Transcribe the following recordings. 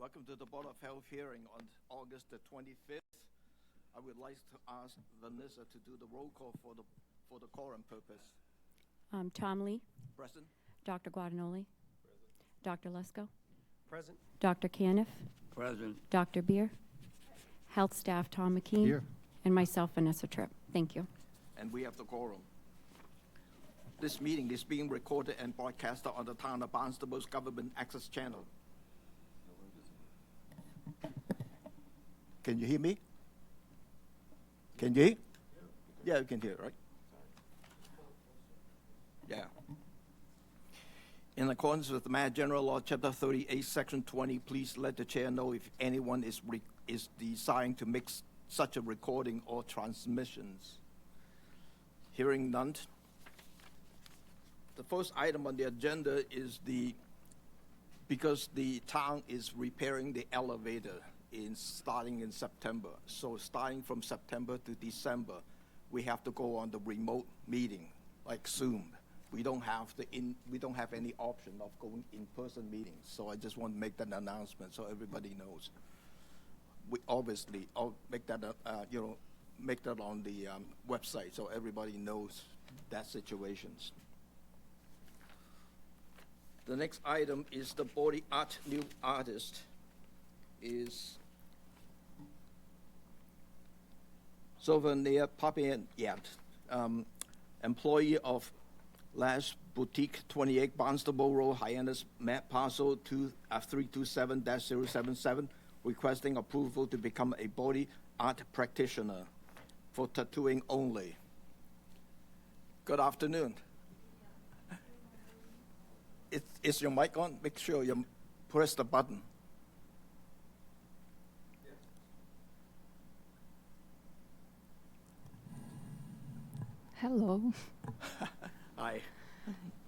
Welcome to the Board of Health hearing on August the 25th. I would like to ask Vanessa to do the roll call for the quorum purpose. Tom Lee, Present? Dr. Guadagnoli, Dr. Lesko, Present. Dr. Caniff, Present. Dr. Beer, Health Staff Tom McKean, Here. and myself, Vanessa Tripp. Thank you. And we have the quorum. This meeting is being recorded and broadcasted on the Town of Barnstable's Government Access Channel. Can you hear me? Can you hear? Yeah, you can hear, right? Yeah. In accordance with Mass General Law, Chapter 38, Section 20, please let the chair know if anyone is desiring to make such a recording or transmissions. Hearing none. The first item on the agenda is because the town is repairing the elevator starting in September. So starting from September to December, we have to go on the remote meeting, like Zoom. We don't have any option of going in-person meetings. So I just want to make that announcement so everybody knows. We obviously I'll make that make that on the website so everybody knows that situations. The next item is the body art new artist is Souvenir Papinet, employee of Lash Boutique, 28 Barnstable Road, Hyannis, map parcel 327-077, requesting approval to become a body art practitioner for tattooing only. Good afternoon. Is your mic on? Make sure you press the button. Hello. Hi.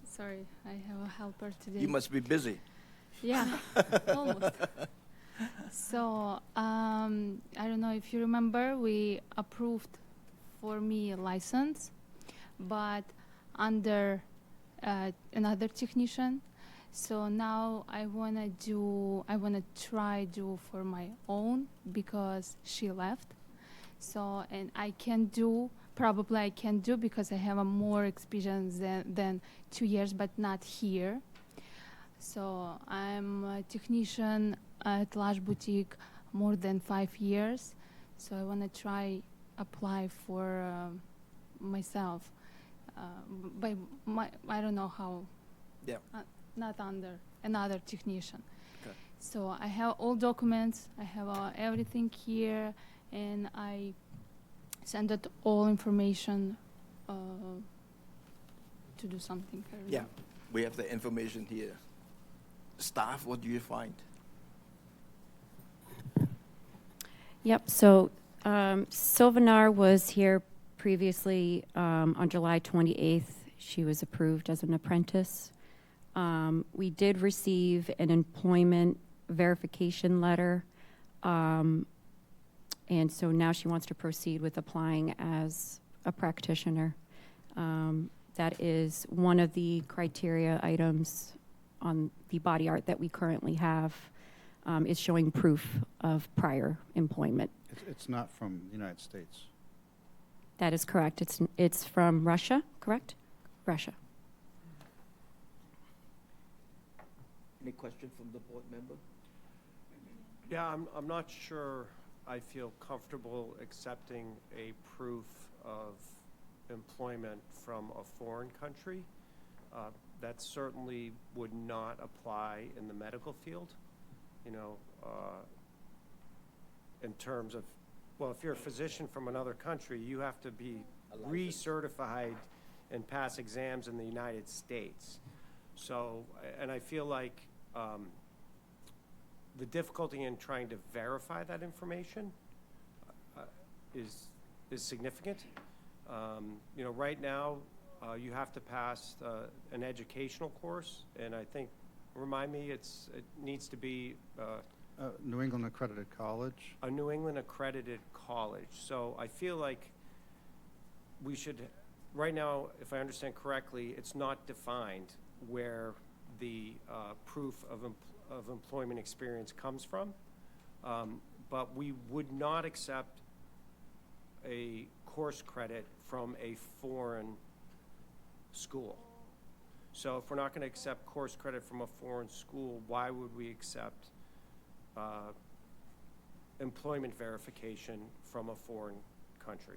Sorry, I have a helper today. You must be busy. Yeah, almost. So, I don't know if you remember, we approved for me a license, but under another technician. So now I wanna try do for my own because she left. So, and probably I can do because I have a more experience than 2 years, but not here. So I'm a technician at Lash Boutique more than 5 years. So I want to try apply for myself. I don't know how. Yeah. Not under another technician. Okay. So I have all documents. I have everything here, and I send it all information to do something. Yeah, we have the information here. Staff, what do you find? Yep, so Sylvanar was here previously on July 28th. She was approved as an apprentice. We did receive an employment verification letter, and so now she wants to proceed with applying as a practitioner. That is one of the criteria items on the body art that we currently have, is showing proof of prior employment. It's not from the United States. That is correct. It's from Russia, correct? Russia. Any question from the board member? Yeah, I'm not sure I feel comfortable accepting a proof of employment from a foreign country. That certainly would not apply in the medical field, in terms of, well, if you're a physician from another country, you have to be recertified and pass exams in the United States. So, and I feel like the difficulty in trying to verify that information is significant. Right now, you have to pass an educational course, and I think, remind me, it needs to be New England Accredited College. a New England accredited college. So I feel like we should, right now, if I understand correctly, it's not defined where the proof of employment experience comes from. But we would not accept a course credit from a foreign school. So if we're not going to accept course credit from a foreign school, why would we accept employment verification from a foreign country?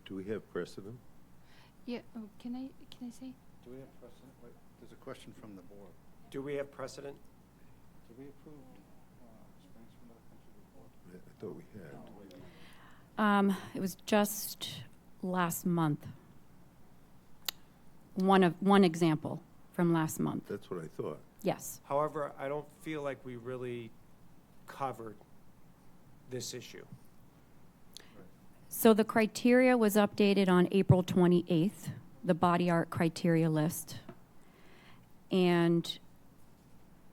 Do we have precedent? Yeah, can I say? Do we have precedent? Wait, there's a question from the board. Do we have precedent? Did we approve experience from another country before? I thought we had. It was just last month. One example from last month. That's what I thought. Yes. However, I don't feel like we really covered this issue. So the criteria was updated on April 28th, the body art criteria list. And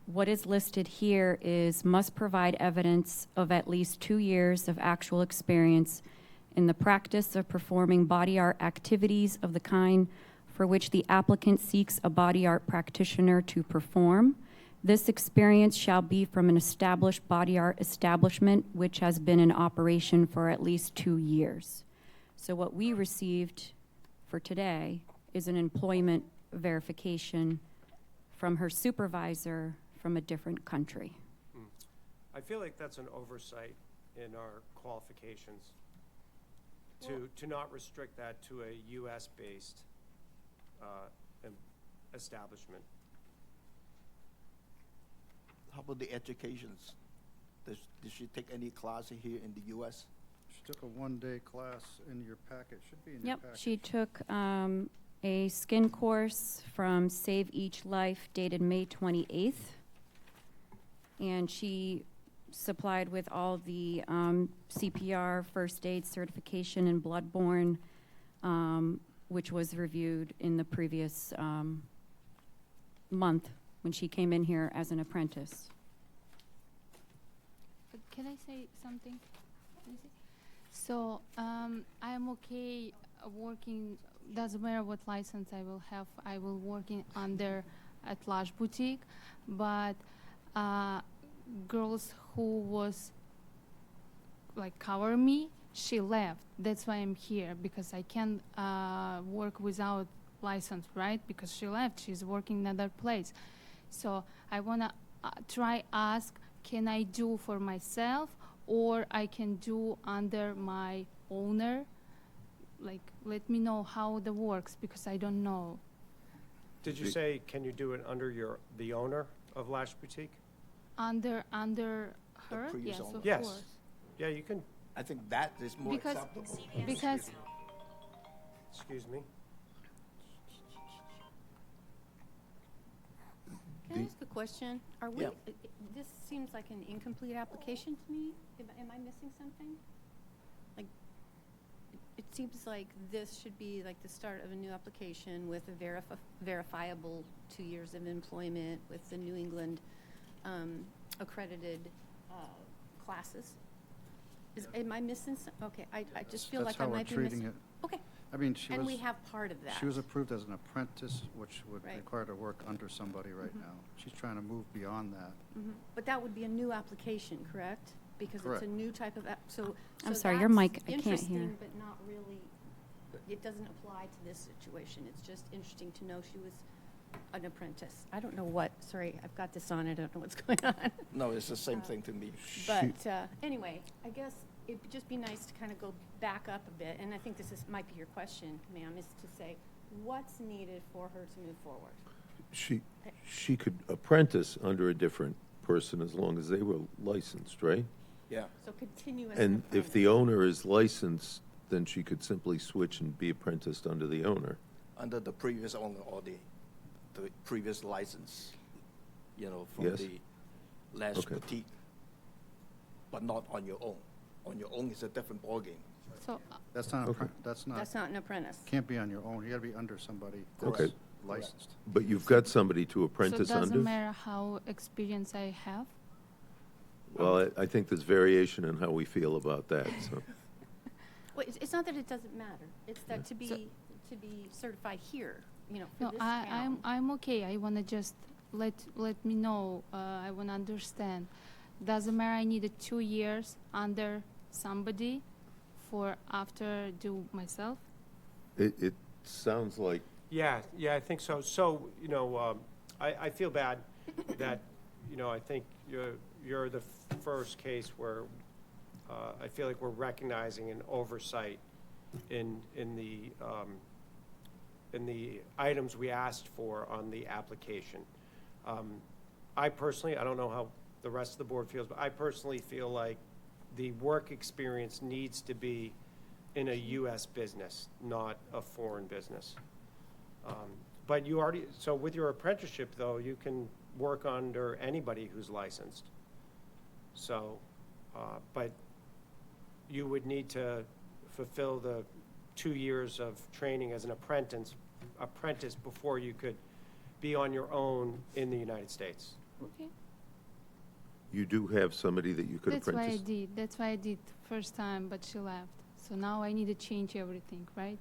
what is listed here is must provide evidence of at least 2 years of actual experience in the practice of performing body art activities of the kind for which the applicant seeks a body art practitioner to perform. This experience shall be from an established body art establishment which has been in operation for at least 2 years. So what we received for today is an employment verification from her supervisor from a different country. I feel like that's an oversight in our qualifications to not restrict that to a U.S.-based establishment. How about the educations? Did she take any class here in the U.S.? She took a one-day class in your packet. Should be in your Yep, package. she took a skin course from Save Each Life dated May 28th. And she supplied with all the CPR, first aid certification, and bloodborne, which was reviewed in the previous month when she came in here as an apprentice. Can I say something? Can I say? So I'm okay working. Doesn't matter what license I will have. I will working under at Lush Boutique, but girls who was like cover me, she left. That's why I'm here, because I can't work without license, right? Because she left. She's working in another place. So I wanna try ask, can I do for myself, or I can do under my owner? Like, let me know how that works, because I don't know. Did you say, can you do it under the owner of Lash Boutique? Under her, previous yes, owner. of Yes. course. Yeah, you can. I think that is more Because- acceptable. Because Excuse me. Can I ask a question? Are we, Yeah. this seems like an incomplete application to me. Am I missing something? Like, it seems like this should be like the start of a new application with a verifiable 2 years of employment with the New England accredited classes. Am I missing some? Okay, I just feel like I might be That's how we're missing. treating it. Okay, I mean, she and we was, have part of that. she was approved as an apprentice, which would Right. require her to work under somebody right Mhm. now. She's trying to move beyond that. Mhm. But that would be a new application, correct? Because it's a Correct. new type of, so. I'm so sorry, your that's mic, I can't hear. Interesting, but not really, it doesn't apply to this situation. It's just interesting to know she was an apprentice. I don't know what, sorry, I've got this on, I don't know what's going on. No, it's the same thing to me. But anyway, I guess it'd just be nice to kind of go back up a bit, and I think might be your question, ma'am, is to say, what's needed for her to move forward? She could apprentice under a different person as long as they were licensed, right? Yeah. So continuous. And if the owner is licensed, then she could simply switch and be apprenticed under the owner. Under the previous owner or the previous license, from Yes. the Lash Okay. Boutique, but not on your own. On your own is a different ballgame. so That's not, Okay. that's not, That's not an apprentice. can't be on your own. You gotta be under somebody Okay. that's licensed. But you've got somebody to so apprentice doesn't under? matter how experience I have. Well, I think there's variation in how we feel about that, so. Well, it's not that it doesn't matter. It's that to be certified here, for No, this town. I'm okay. I wanna just let me know. I want to understand. Doesn't matter. I needed 2 years under somebody for after do myself. It sounds like, Yeah, I think so. So, I feel bad that, I think you're the first case where I feel like we're recognizing an oversight in the items we asked for on the application. I personally, I don't know how the rest of the board feels, but I personally feel like the work experience needs to be in a U.S. business, not a foreign business. But you already, so with your apprenticeship, though, you can work under anybody who's licensed. So, but you would need to fulfill the 2 years of training as an apprentice before you could be on your own in the United States. Okay. you do have somebody that you could That's why I apprentice? did. That's why I did first time, but she left. So now I need to change everything, right?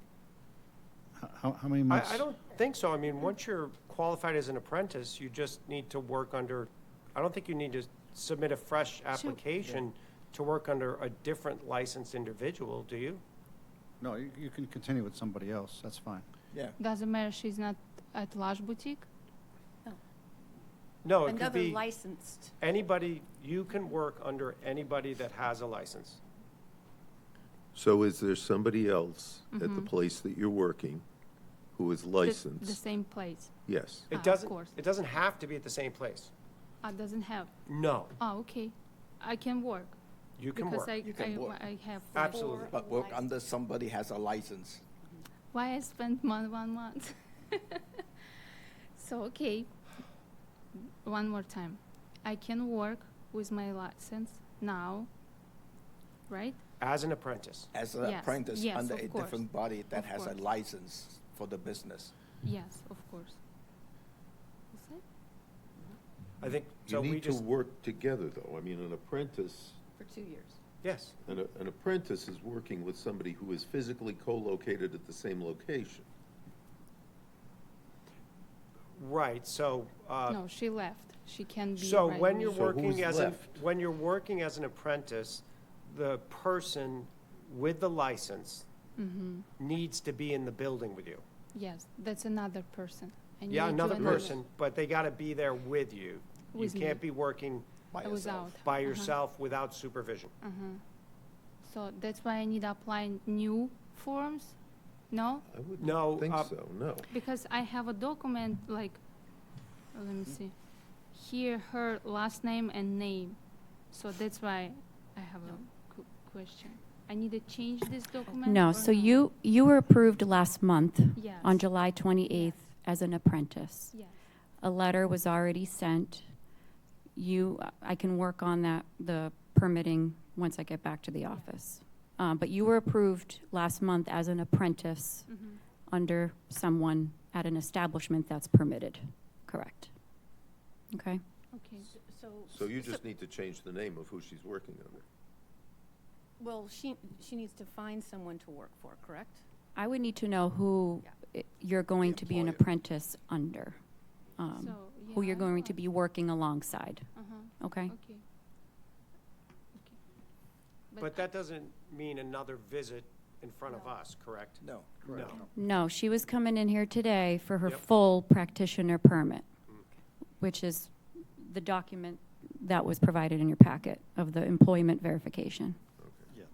How many months? I don't think so. I mean, once you're qualified as an apprentice, you just need to work under, I don't think you need to submit a fresh application to work under a different licensed individual, do you? No, you can continue with somebody else, that's fine. Yeah. Doesn't matter, she's not at Lush Boutique? No, it could Another be licensed. anybody, you can work under anybody that has a license. So is there somebody else at the Mhm. place that you're working who is The licensed? same place. Yes. It of doesn't, course. it doesn't have to be at the same place. Doesn't have. No, Oh, okay. I can work. you can Because work. You can work. I have. Absolutely. But work under somebody has a license. Why I spent 1 month? So, okay. One more time. I can work with my license now, right? As an apprentice. As an Yes, apprentice yes, under of a course. different body that Of has a course. license for the business. Yes, of course. Is it? I think, You so we need to just, work together, though. I mean, an apprentice, For 2 years. yes. an apprentice is working with somebody who is physically co-located at the same location. Right, so, No, she left. She can be. so right when now. you're So working who's as an, left? when you're working as an apprentice, the person with the license Mhm. needs to be in the building with you. Yes, that's another person. I Yeah, need to another another- person, but they gotta be there with you. You With me. can't be working By I was yourself. out. by yourself without supervision. So that's why I need to apply new forms? No? I wouldn't No, think so, no. Because I have a document like, let me see. Here, her last name and name. So that's why I have a question. I need to change this document? No, or so you were approved last month Yes. on July 28th as an apprentice. Yes. A letter was already sent. I can work on that, the permitting, once I get back to the office. But you were approved last month as an apprentice Mhm. under someone at an establishment that's permitted, correct? Okay? Okay. So you just need to change the name of who she's working under. Well, she needs to find someone to work for, correct? I would need to know who you're going to be an employer. apprentice under, So, who yeah, you're I going know to it. be working alongside, Uh-huh, okay? okay. Okay. But that doesn't mean another visit in front of us, correct? No. No. No, she was coming in here today for her Yep. full practitioner permit, Mm. which is the document that was provided in your packet of the employment verification. Yeah,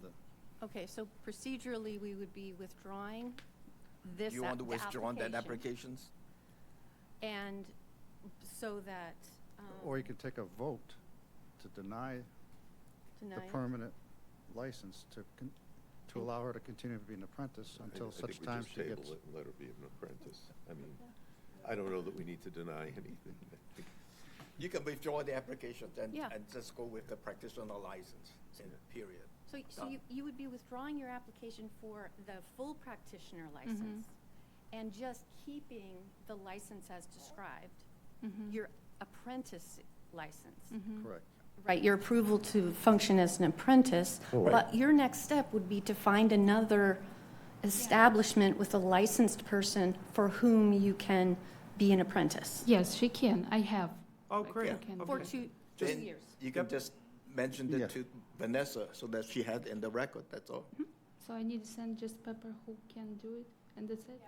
Okay, so procedurally, we would be withdrawing this You want to the withdraw that application. applications? And so that, or you could take a vote to deny the tonight, permanent license to allow her to continue to be an apprentice until I such think we time just she table gets. it and let her be an apprentice. I mean, I don't know that we need to deny anything. You can withdraw the application Yeah. and just go with the practitioner license, period. so you would be withdrawing your application for the full practitioner license and just keeping the license as described, your apprentice license. Correct. Right, your approval to function as an apprentice, Right. but your next step would be to find another establishment with a licensed person for whom you can be an apprentice? Yes, she can. I have. Oh, great. Okay. For Okay. two Then years? you can just mention Yeah. it to Vanessa so that she had in the record, that's all. So I need to send just Pepper who can do it, and that's it?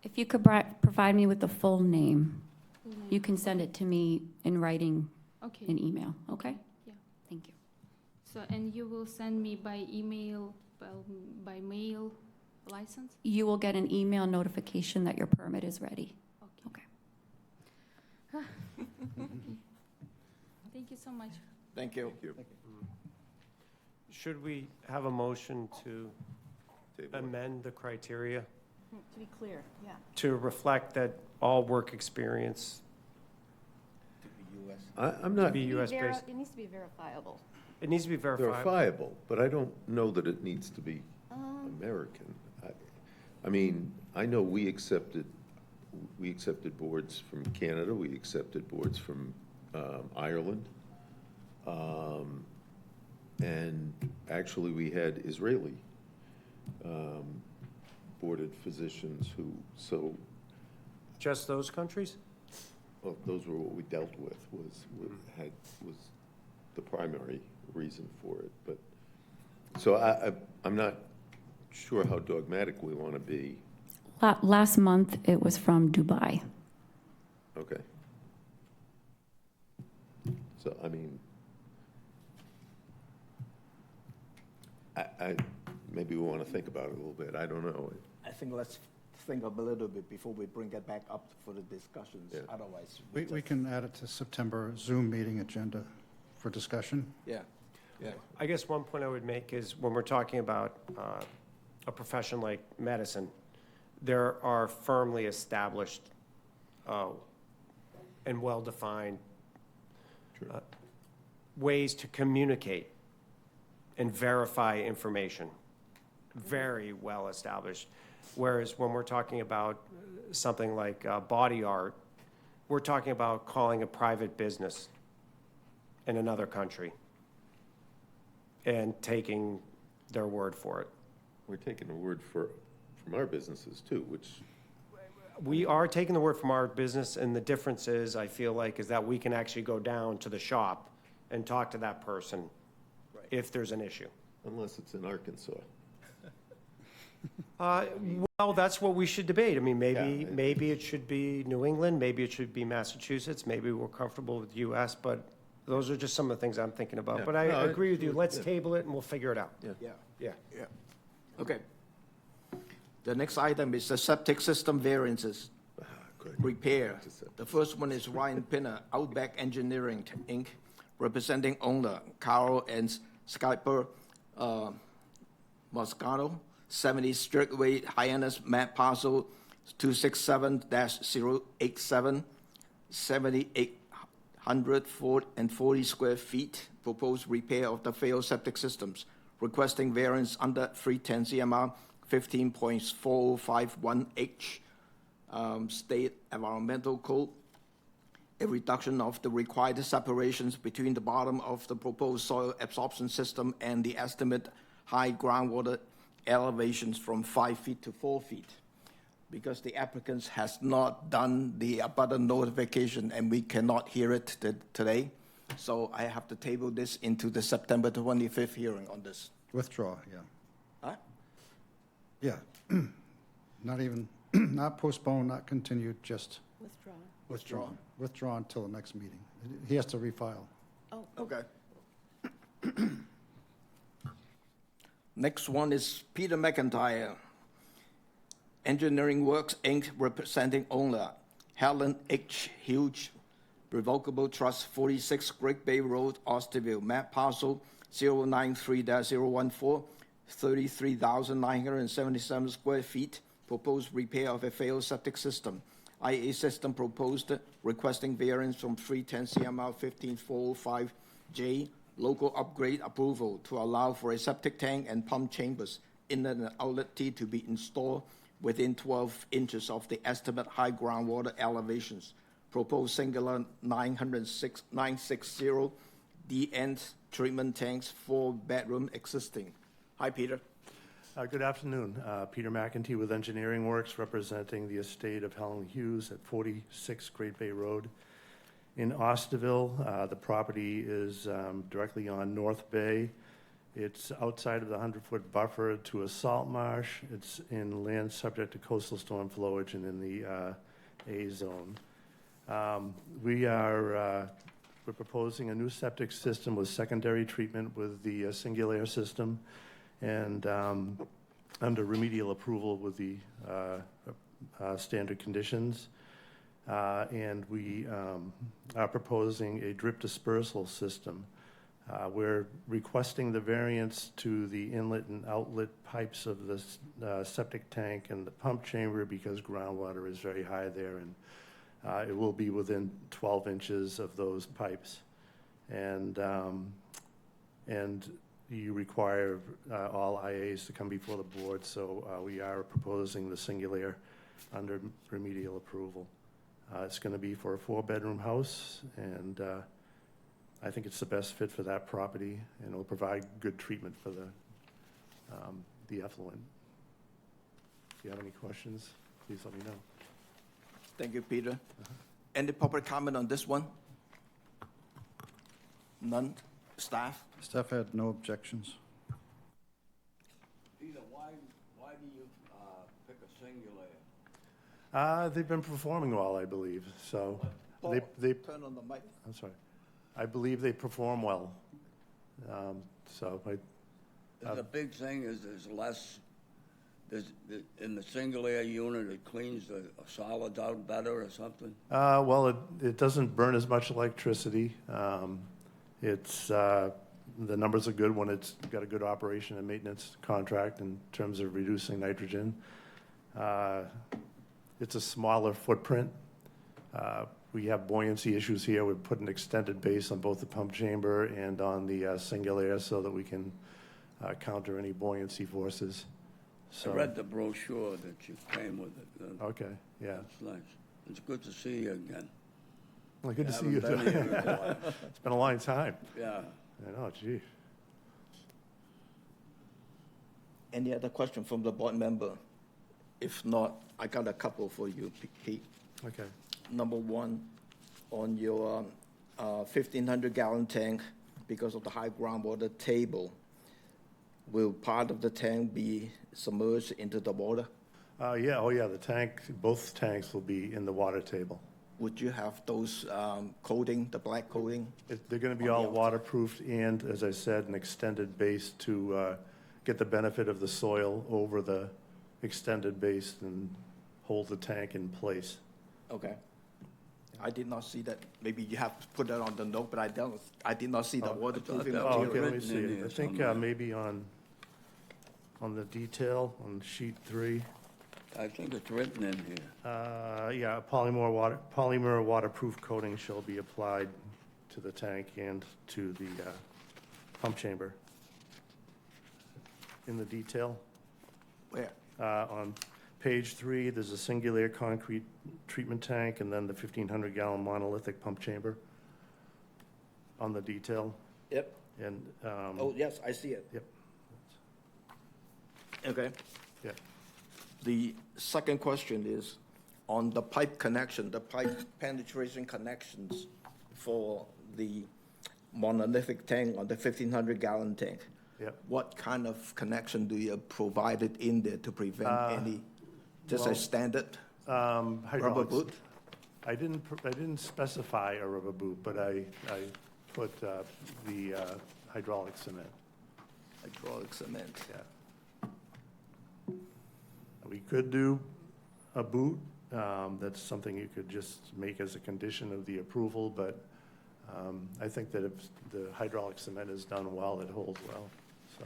If you could provide me with the full name, Full name. you can send it to me in writing Okay. in email, okay? Yeah. Thank you. So, and you will send me by email, by mail license? You will get an email notification that your permit is ready. Okay. Okay. Thank you so much. Thank you. Thank you. Should we have a motion to Table it. amend the criteria To be clear, yeah. to reflect that all work experience I'm to not be US-based? It needs to be verifiable. It needs to be verified. verifiable, but I don't know that it needs to be American. I mean, I know we accepted boards from Canada, we accepted boards from Ireland. And actually, we had Israeli boarded physicians who, Just those countries? well, those were what we dealt with, was the primary reason for it, but, so I'm not sure how dogmatic we want to be. Last month, it was from Dubai. Okay. So, I mean, maybe we want to think about it a little bit, I don't know. I think let's think a little bit before we bring it back up for the discussions, Yeah. otherwise. We just- can add it to September Zoom meeting agenda for discussion. Yeah, yeah. I guess one point I would make is when we're talking about a profession like medicine, there are firmly established and well-defined Sure. ways to communicate and verify information. Very well established. Whereas when we're talking about something like body art, we're talking about calling a private business in another country and taking their word for it. We're taking a word from our businesses too, which, We are taking the word from our business, and the difference is, I feel like, is that we can actually go down to the shop and talk to that person if there's an issue. unless it's in Arkansas. Well, that's what we should debate. I mean, Yeah. maybe it should be New England, maybe it should be Massachusetts, maybe we're comfortable with US, but those are just some of the things I'm thinking about. Yeah. But I No, agree with you, let's yeah. table it and we'll figure it out. Yeah, Yeah. yeah. Okay. The next item is the septic system variances. Good. Repair. The first one is Ryan Pinner, Outback Engineering, Inc., representing owner Carl and Skyper Moscato, 70 Strictway, Hyannis, map parcel 267-087, 7,840 square feet, proposed repair of the failed septic systems, requesting variance under 310 CMR 15.451H, State Environmental Code, a reduction of the required separations between the bottom of the proposed soil absorption system and the estimate high groundwater elevations from 5 feet to 4 feet. Because the applicant has not done the abutter notification and we cannot hear it today, so I have to table this into the September 25th hearing on this. Withdraw, yeah. Huh? Yeah. Not even, not postpone, not continued, just Withdrawn. withdraw. Withdraw until the next meeting. He has to refile. Oh, Okay. Next one is Peter McIntyre, Engineering Works, Inc., representing owner Helen H. Hughes, Revocable Trust, 46 Great Bay Road, Austinville, map parcel 093-014, 33,977 square feet, proposed repair of a failed septic system. IA system proposed, requesting variance from 310 CMR 15405J, local upgrade approval to allow for a septic tank and pump chambers, inlet and outlet T to be installed within 12 inches of the estimate high groundwater elevations. Proposed singular 960 D end treatment tanks, 4-bedroom existing. Hi, Peter. Good afternoon. Peter McEntee with Engineering Works, representing the estate of Helen Hughes at 46 Great Bay Road in Osterville. The property is directly on North Bay. It's outside of the 100-foot buffer to a salt marsh. It's in land subject to coastal storm flowage and in the A zone. We're proposing a new septic system with secondary treatment with the Singulair system, and under remedial approval with the standard conditions. And we are proposing a drip dispersal system. We're requesting the variance to the inlet and outlet pipes of the septic tank and the pump chamber because groundwater is very high there, and it will be within 12 inches of those pipes. And you require all IAs to come before the board, so we are proposing the Singulair under remedial approval. It's going to be for a 4-bedroom house, and I think it's the best fit for that property, and it'll provide good treatment for the effluent. If you have any questions, please let me know. Thank you, Peter. Any public comment on this one? None? Staff? Staff had no objections. Peter, why do you pick a Singulair? They've been performing well, I believe, so Paul, they turn on the mic. I'm sorry. I believe they perform well. The big thing is there's less, in the Singulair unit, it cleans the solids out better or something? Well, it doesn't burn as much electricity. The numbers are good when it's got a good operation and maintenance contract in terms of reducing nitrogen. It's a smaller footprint. We have buoyancy issues here. We've put an extended base on both the pump chamber and on the Singulair so that we can counter any buoyancy forces. I read the brochure that you came with it. Okay, yeah. It's nice. It's good to see you again. Well, good to see you. Haven't been here in a while. It's been a long time. Yeah. I know, gee. Any other question from the board member? If not, I got a couple for you, Pete. Okay. Number one, on your 1,500-gallon tank, because of the high groundwater table, will part of the tank be submerged into the water? Yeah, oh yeah, both tanks will be in the water table. Would you have those coating, the black coating? They're going to be On the all outside. waterproofed and, as I said, an extended base to get the benefit of the soil over the extended base and hold the tank in place. Okay. I did not see that. Maybe you have to put that on the note, but I did not see the waterproofing that Oh, was okay, material. let me written see in it. here I think somewhere. maybe on the detail, on sheet 3. I think it's written in here. Yeah, polymer waterproof coating shall be applied to the tank and to the pump chamber. In the detail, Where? on page 3, there's a Singulair concrete treatment tank and then the 1,500-gallon monolithic pump chamber on the detail. Yep. And, Oh, yes, I see it. yep, Okay. yeah. The second question is on the pipe connection, the pipe penetration connections for the monolithic tank on the 1,500-gallon tank. Yep. What kind of connection do you provide it in there to prevent any, just a well, standard rubber Hydraulics. boot? I didn't specify a rubber boot, but I put the hydraulic cement, Hydraulic cement. yeah. We could do a boot. That's something you could just make as a condition of the approval, but I think that if the hydraulic cement is done well, it holds well, so.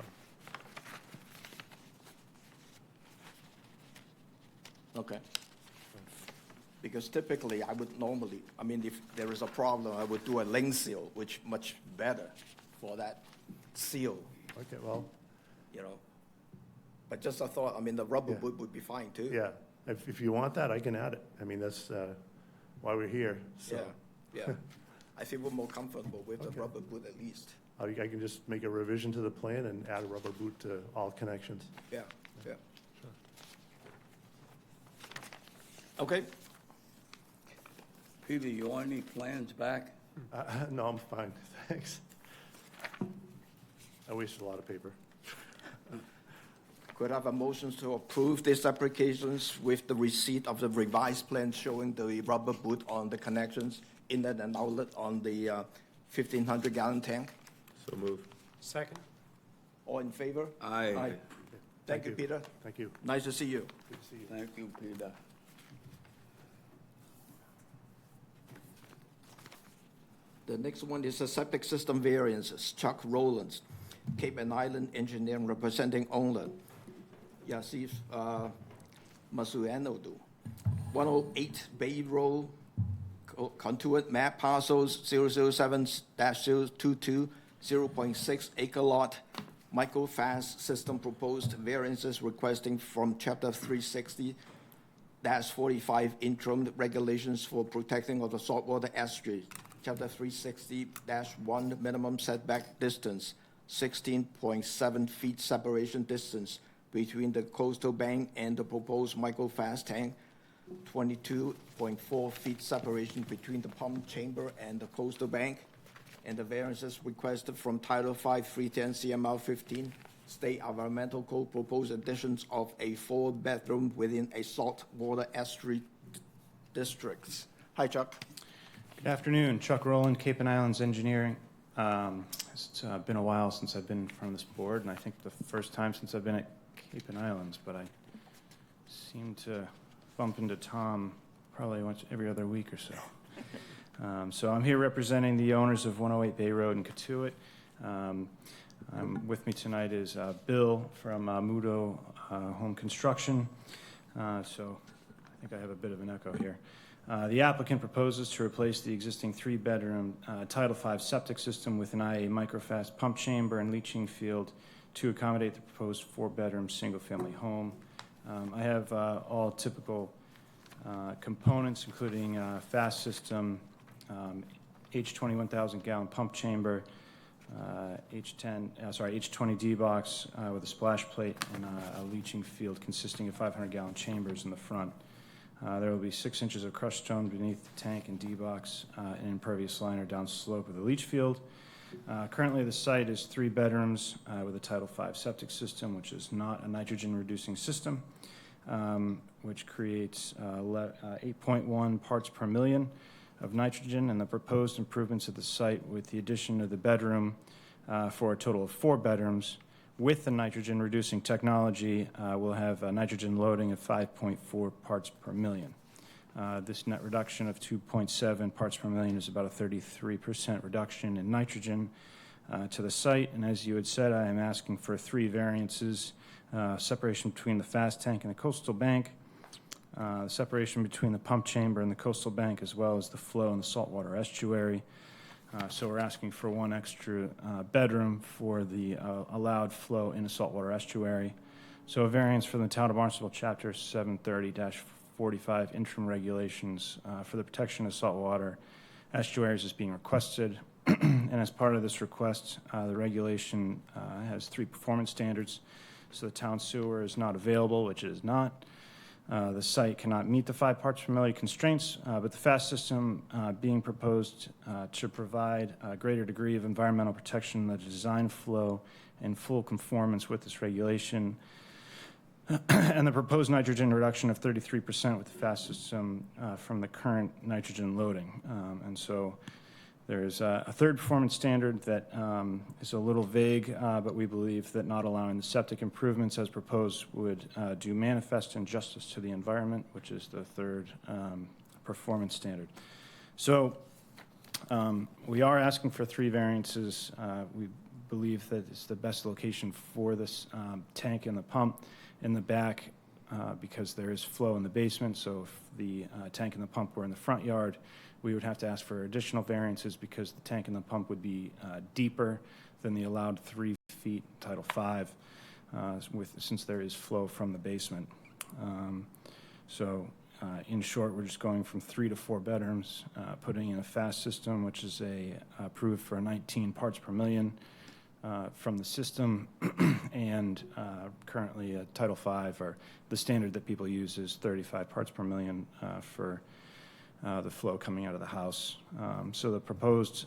Okay. Because typically, I would normally, I mean, if there is a problem, I would do a link seal, which much better for that seal, Okay, well, you know. But just a thought, I mean, the rubber Yeah. boot would be fine too. yeah, if you want that, I can add it. I mean, that's why we're here, so. Yeah, yeah. I feel more comfortable with the rubber boot at least. I can just make a revision to the plan and add a rubber boot to all connections. Yeah, yeah. Okay, Peter, you want any plans back? No, I'm fine, thanks. I wasted a lot of paper. could I have a motion to approve these applications with the receipt of the revised plan showing the rubber boot on the connections, inlet and outlet on the 1,500-gallon tank? So move. Second? All in favor? Aye. Thank you, Peter. Thank you. Nice to see you. Good to see you. Thank you, Peter. The next one is a septic system variances. Chuck Rowlands, Cape and Island Engineering representing owner. Yasif Masuanodu. 108 Bay Road, contour map parcels 007-022, 0.6 acre lot. Microfast system proposed variances requesting from Chapter 360-45 interim regulations for protecting of the saltwater estuary. Chapter 360-1 minimum setback distance, 16.7 feet separation distance between the coastal bank and the proposed microfast tank, 22.4 feet separation between the pump chamber and the coastal bank, and the variances requested from Title 5, 310 CMR 15, State Environmental Code proposed additions of a 4-bedroom within a saltwater estuary districts. Hi, Chuck. Good afternoon, Chuck Rowland, Cape and Islands Engineering. It's been a while since I've been in front of this board, and I think the first time since I've been at Cape and Islands, but I seem to bump into Tom probably once every other week or so. So I'm here representing the owners of 108 Bay Road in Katuitt. With me tonight is Bill from Mudo Home Construction. So I think I have a bit of an echo here. The applicant proposes to replace the existing 3-bedroom Title V septic system with an IA microfast pump chamber and leaching field to accommodate the proposed 4-bedroom single-family home. I have all typical components, including fast system, H20 1,000-gallon pump chamber, H20D box with a splash plate and a leaching field consisting of 500-gallon chambers in the front. There will be 6 inches of crushed stone beneath the tank and D-box, an impervious liner down slope of the leach field. Currently, the site is 3 bedrooms with a Title V septic system, which is not a nitrogen-reducing system, which creates 8.1 parts per million of nitrogen, and the proposed improvements at the site with the addition of the bedroom for a total of 4 bedrooms with the nitrogen-reducing technology will have a nitrogen loading of 5.4 parts per million. This net reduction of 2.7 parts per million is about a 33% reduction in nitrogen to the site, and as you had said, I am asking for 3 variances, separation between the fast tank and the coastal bank, separation between the pump chamber and the coastal bank, as well as the flow in the saltwater estuary. So we're asking for 1 extra bedroom for the allowed flow in a saltwater estuary. So a variance from the Town of Barnstable Chapter 730-45 interim regulations for the protection of saltwater estuaries is being requested. And as part of this request, the regulation has 3 performance standards. So the town sewer is not available, which it is not. The site cannot meet the 5 parts per million constraints, but the FAST system being proposed to provide a greater degree of environmental protection, the design flow in full conformance with this regulation, and the proposed nitrogen reduction of 33% with the FAST system from the current nitrogen loading. And so there's a 3rd performance standard that is a little vague, but we believe that not allowing the septic improvements as proposed would do manifest injustice to the environment, which is the 3rd performance standard. So we are asking for 3 variances. We believe that it's the best location for this tank and the pump in the back because there is flow in the basement. So if the tank and the pump were in the front yard, we would have to ask for additional variances because the tank and the pump would be deeper than the allowed 3 feet Title V, since there is flow from the basement. So In short, we're just going from 3 to 4 bedrooms, putting in a fast system, which is approved for 19 parts per million from the system, and currently Title V, or the standard that people use, is 35 parts per million for the flow coming out of the house. So the proposed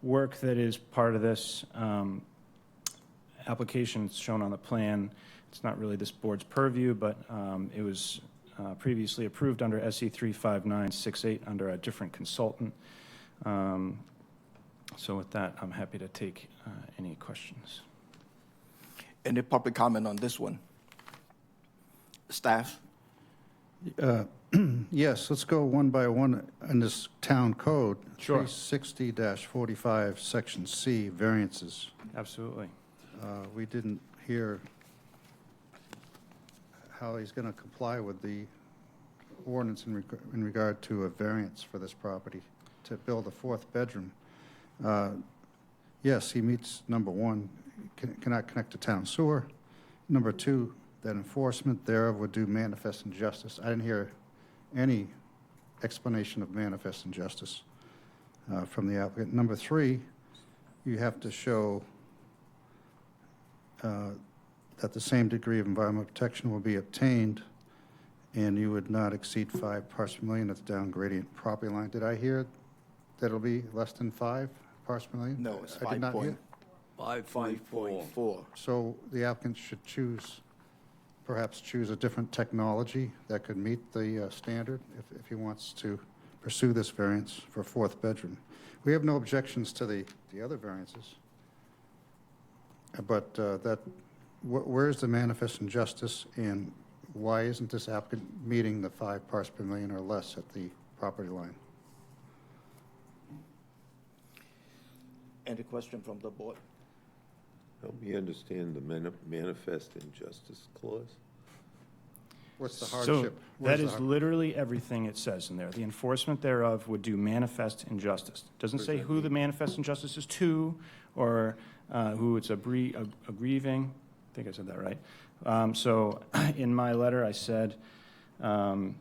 work that is part of this application is shown on the plan. It's not really this board's purview, but it was previously approved under SE 35968 under a different consultant. So with that, I'm happy to take any questions. Any public comment on this one? Staff? Yes, let's go one by one in this town code. Sure. 360-45, Section C, variances. Absolutely. We didn't hear how he's going to comply with the ordinance in regard to a variance for this property to build a 4th bedroom. Yes, he meets number 1, cannot connect to town sewer. Number 2, that enforcement thereof would do manifest injustice. I didn't hear any explanation of manifest injustice from the applicant. Number 3, you have to show that the same degree of environmental protection will be obtained, and you would not exceed 5 parts per million at the down gradient property line. Did I hear that it'll be less than 5 parts per million? No, it's I did not hear. 5.4. So the applicant should perhaps choose a different technology that could meet the standard if he wants to pursue this variance for a 4th bedroom. We have no objections to the other variances, but where's the manifest injustice, and why isn't this applicant meeting the 5 parts per million or less at the property line? Any question from the board? Help me understand the manifest injustice clause. What's the So hardship? that is literally everything it says in there. The enforcement thereof would do manifest injustice. Doesn't say who the manifest injustice is to, or who it's aggrieving. I think I said that right. So in my letter, I said, and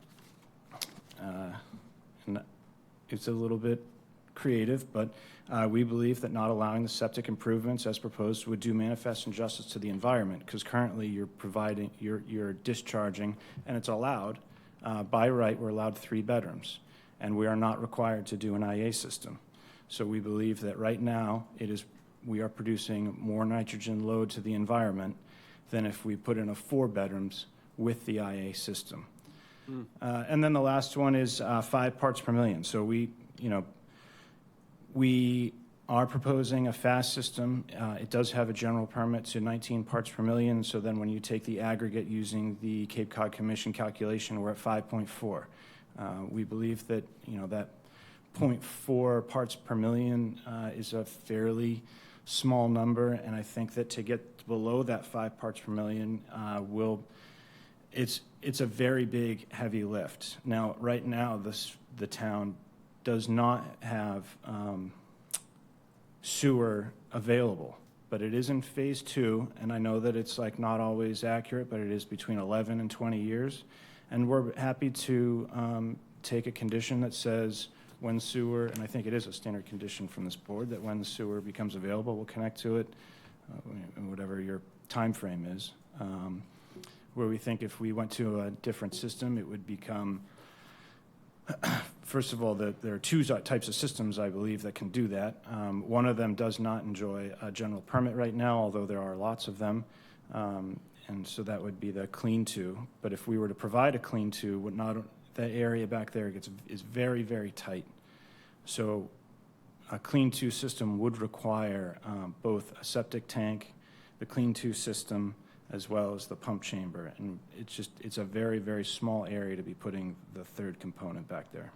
it's a little bit creative, but we believe that not allowing the septic improvements as proposed would do manifest injustice to the environment, because currently you're discharging, and it's allowed, by right, we're allowed 3 bedrooms, and we are not required to do an IA system. So we believe that right now we are producing more nitrogen load to the environment than if we put in a 4 bedrooms with the IA system. And then the last one is 5 parts per million. So we are proposing a fast system. It does have a general permit to 19 parts per million. So then when you take the aggregate using the Cape Cod Commission calculation, we're at 5.4. We believe that, that 0.4 parts per million is a fairly small number. And I think that to get below that 5 parts per million it's a very big, heavy lift. Now, right now, the town does not have sewer available, but it is in phase 2, and I know that it's not always accurate, but it is between 11 and 20 years, and we're happy to take a condition that says when sewer, and I think it is a standard condition from this board, that when the sewer becomes available, we'll connect to it, whatever your time frame is, where we think if we went to a different system, it would become first of all, there are 2 types of systems, I believe, that can do that. One of them does not enjoy a general permit right now, although there are lots of them. And so that would be the clean 2. But if we were to provide a clean 2, that area back there is very, very tight. So a clean 2 system would require both a septic tank, the clean 2 system, as well as the pump chamber. And it's a very, very small area to be putting the 3rd component back there.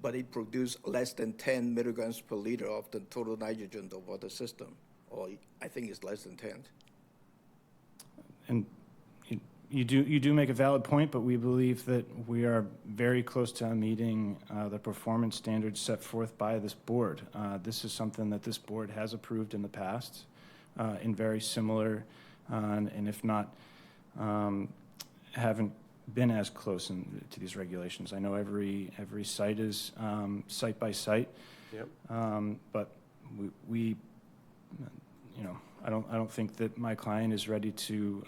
But it produced less than 10 milligrams per liter of the total nitrogen of water system, or I think it's less than 10. And you do make a valid point, but we believe that we are very close to meeting the performance standards set forth by this board. This is something that this board has approved in the past. In very similar, and if not, haven't been as close to these regulations. I know every site is site by site. Yep. But we, I don't think that my client is ready to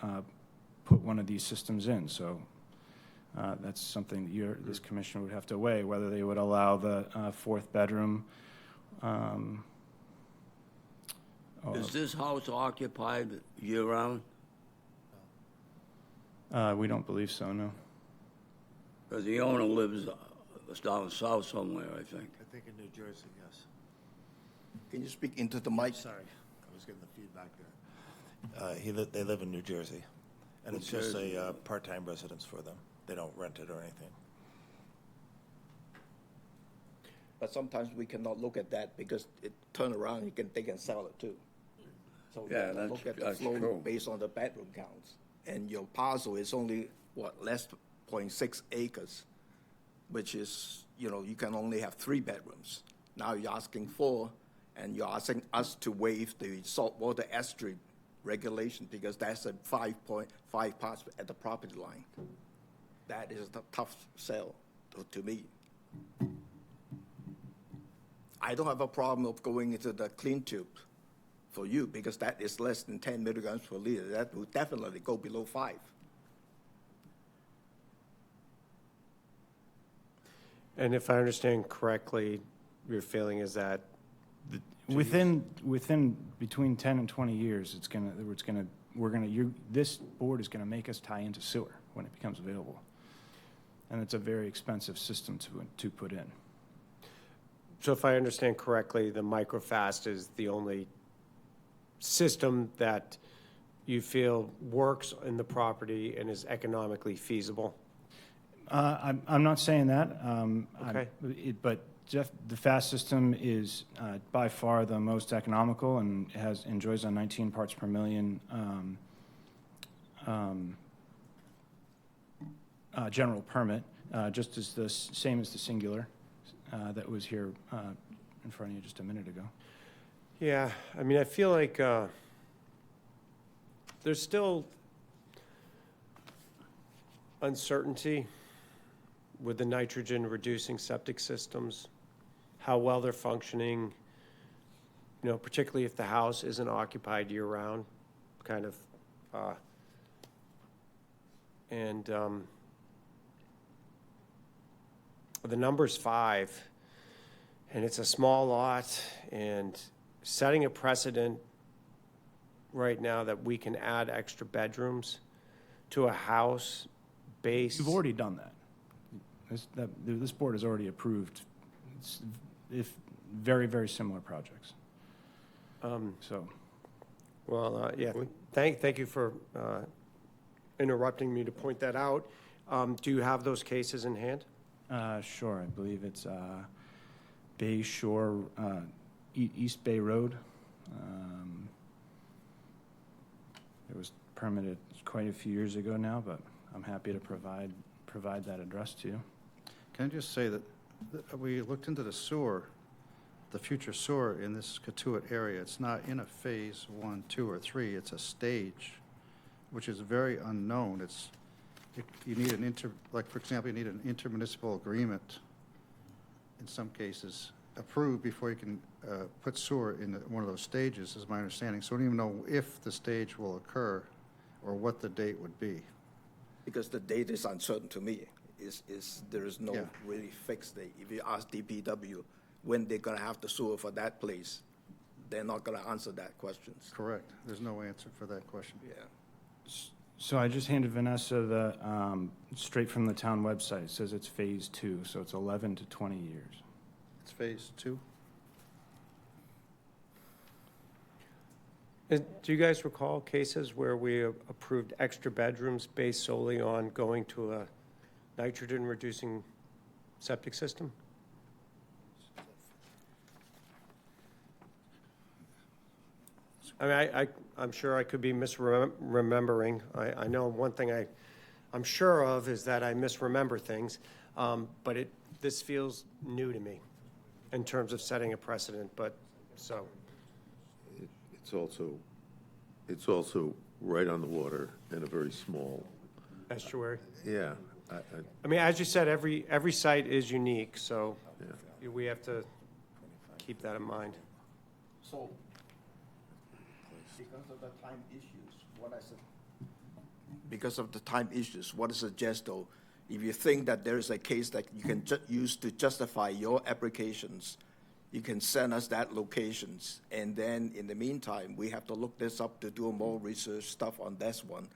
put one of these systems in. So that's something that this commission would have to weigh, whether they would allow the fourth bedroom. Is this house occupied year-round? We don't believe so, no. Because the owner lives down south somewhere, I think. I think in New Jersey, yes. Can you speak into the mic? Sorry, I was getting the feedback there. They live in New Jersey, and it's just a part-time residence for them. They don't rent it or anything. But sometimes we cannot look at that because it turn around, they can sell it too. So you Yeah, have to that's- look at the that's flow true. based on the bedroom counts. And your parcel is only, less 0.6 acres, which is, you can only have 3 bedrooms. Now you're asking 4, and you're asking us to waive the saltwater estuary regulation because that's a 5.5 parts at the property line. That is a tough sell to me. I don't have a problem of going into the clean tube for you because that is less than 10 milligrams per liter. That will definitely go below 5. And if I understand correctly, your feeling is that Within between 10 and 20 years, this board is gonna make us tie into sewer when it becomes available. And it's a very expensive system to put in. So if I understand correctly, the microfast is the only system that you feel works in the property and is economically feasible? I'm not saying that. Okay. But Jeff, the fast system is by far the most economical and enjoys a 19 parts per million general permit, just as the same as the singular that was here in front of you just a minute ago. Yeah, I mean, I feel like there's still uncertainty with the nitrogen-reducing septic systems, how well they're functioning, particularly if the house isn't occupied year-round, kind of. The number's 5, and it's a small lot, and setting a precedent right now that we can add extra bedrooms to a house based. You've already done that. This board has already approved very, very similar projects. Yeah, thank you for interrupting me to point that out. Do you have those cases in hand? Sure, I believe it's Bay Shore, East Bay Road. It was permitted quite a few years ago now, but I'm happy to provide that address to you. Can I just say that we looked into the sewer, the future sewer in this Katuitt area. It's not in a phase 1, 2, or 3. It's a stage, which is very unknown. You need for example, you need an intermunicipal agreement in some cases approved before you can put sewer in one of those stages, is my understanding. So we don't even know if the stage will occur or what the date would be. Because the date is uncertain to me. There is no Yeah. really fixed date. If you ask DPW when they're gonna have the sewer for that place, they're not gonna answer that questions. Correct. There's no answer for that question. Yeah. So I just handed Vanessa straight from the town website. It says it's phase 2, so it's 11 to 20 years. It's phase 2. Do you guys recall cases where we approved extra bedrooms based solely on going to a nitrogen-reducing septic system? I mean, I'm sure I could be misremembering. I know one thing I'm sure of is that I misremember things, but this feels new to me in terms of setting a precedent, It's also right on the water and a very small estuary. Yeah, I mean, as you said, every site is unique, so we have to keep that in mind. So, because of the time issues, what I suggest though, if you think that there is a case that you can use to justify your applications, you can send us that locations, and then in the meantime, we have to look this up to do more research stuff on this one,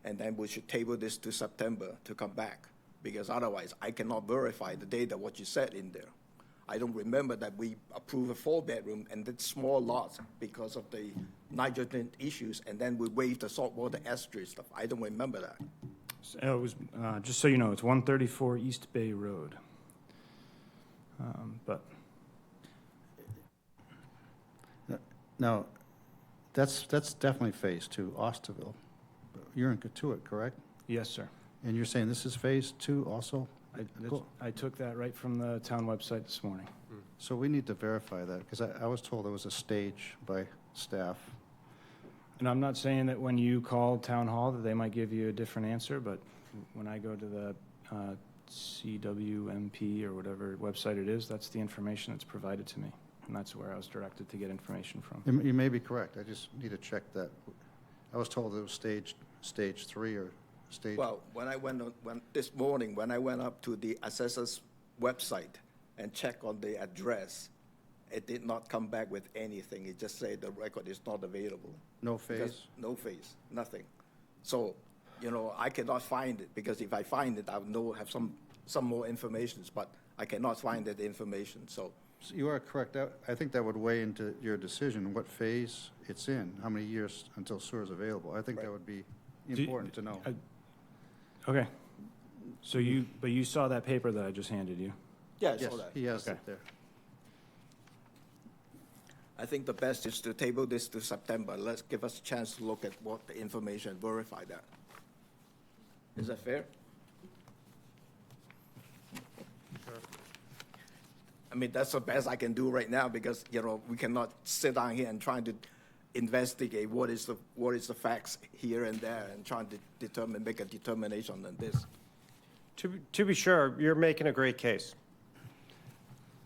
and then we should table this to September to come back, because otherwise I cannot verify the data, what you said in there. I don't remember that we approved a 4-bedroom and did small lots because of the nitrogen issues, and then we waived the saltwater estuary stuff. I don't remember that. So it was, just so you know, it's 134 East Bay Road. But Now, that's definitely Phase 2, Osterville. You're in Katuitt, correct? yes, sir. And you're saying this is Phase 2 also? Cool. I took that right from the town website this morning. So we need to verify that, because I was told there was a stage by staff. And I'm not saying that when you call town hall that they might give you a different answer, but when I go to the CWMP or whatever website it is, that's the information that's provided to me. And that's where I was directed to get information from. You may be correct, I just need to check that. I was told it was stage 3 or stage... Well, this morning, when I went up to the assessor's website and checked on the address, it did not come back with anything. It just said the record is not available. No phase? No phase, nothing. So, I cannot find it, because if I find it, I will have some more information, but I cannot find that information, so. So you are correct. I think that would weigh into your decision, what phase it's in, how many years until sewer is available. I think that would be important to know. Okay. So you saw that paper that I just handed you? Yeah, I Yes, saw that. he has Okay. it there. I think the best is to table this to September. Let's give us a chance to look at what the information, verify that. Is that fair? I mean, that's the best I can do right now, because, we cannot sit down here and try to investigate what is the facts here and there and trying to make a determination on this. To be sure, you're making a great case.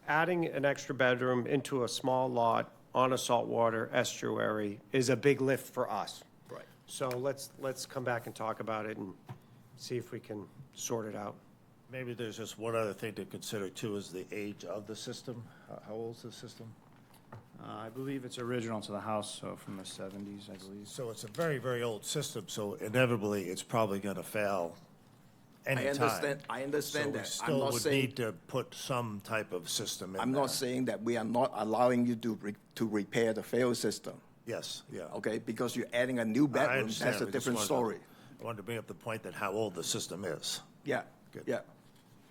Adding an extra bedroom into a small lot on a saltwater estuary is a big lift for us. Right. So let's come back and talk about it and see if we can sort it out. Maybe there's just one other thing to consider too, is the age of the system. How old is the system? I believe it's original to the house, so from the 70s, I believe. So it's a very, very old system, so inevitably it's probably gonna fail anytime. I understand that. So I'm we not still would saying- need to put some type of system in there. I'm not saying that we are not allowing you to repair the failed system, Yes, yeah. okay? Because you're adding a new I bedroom, understand. that's a We just different wanted to- story. I wanted to bring up the point that how old the system is. Yeah, Good. yeah.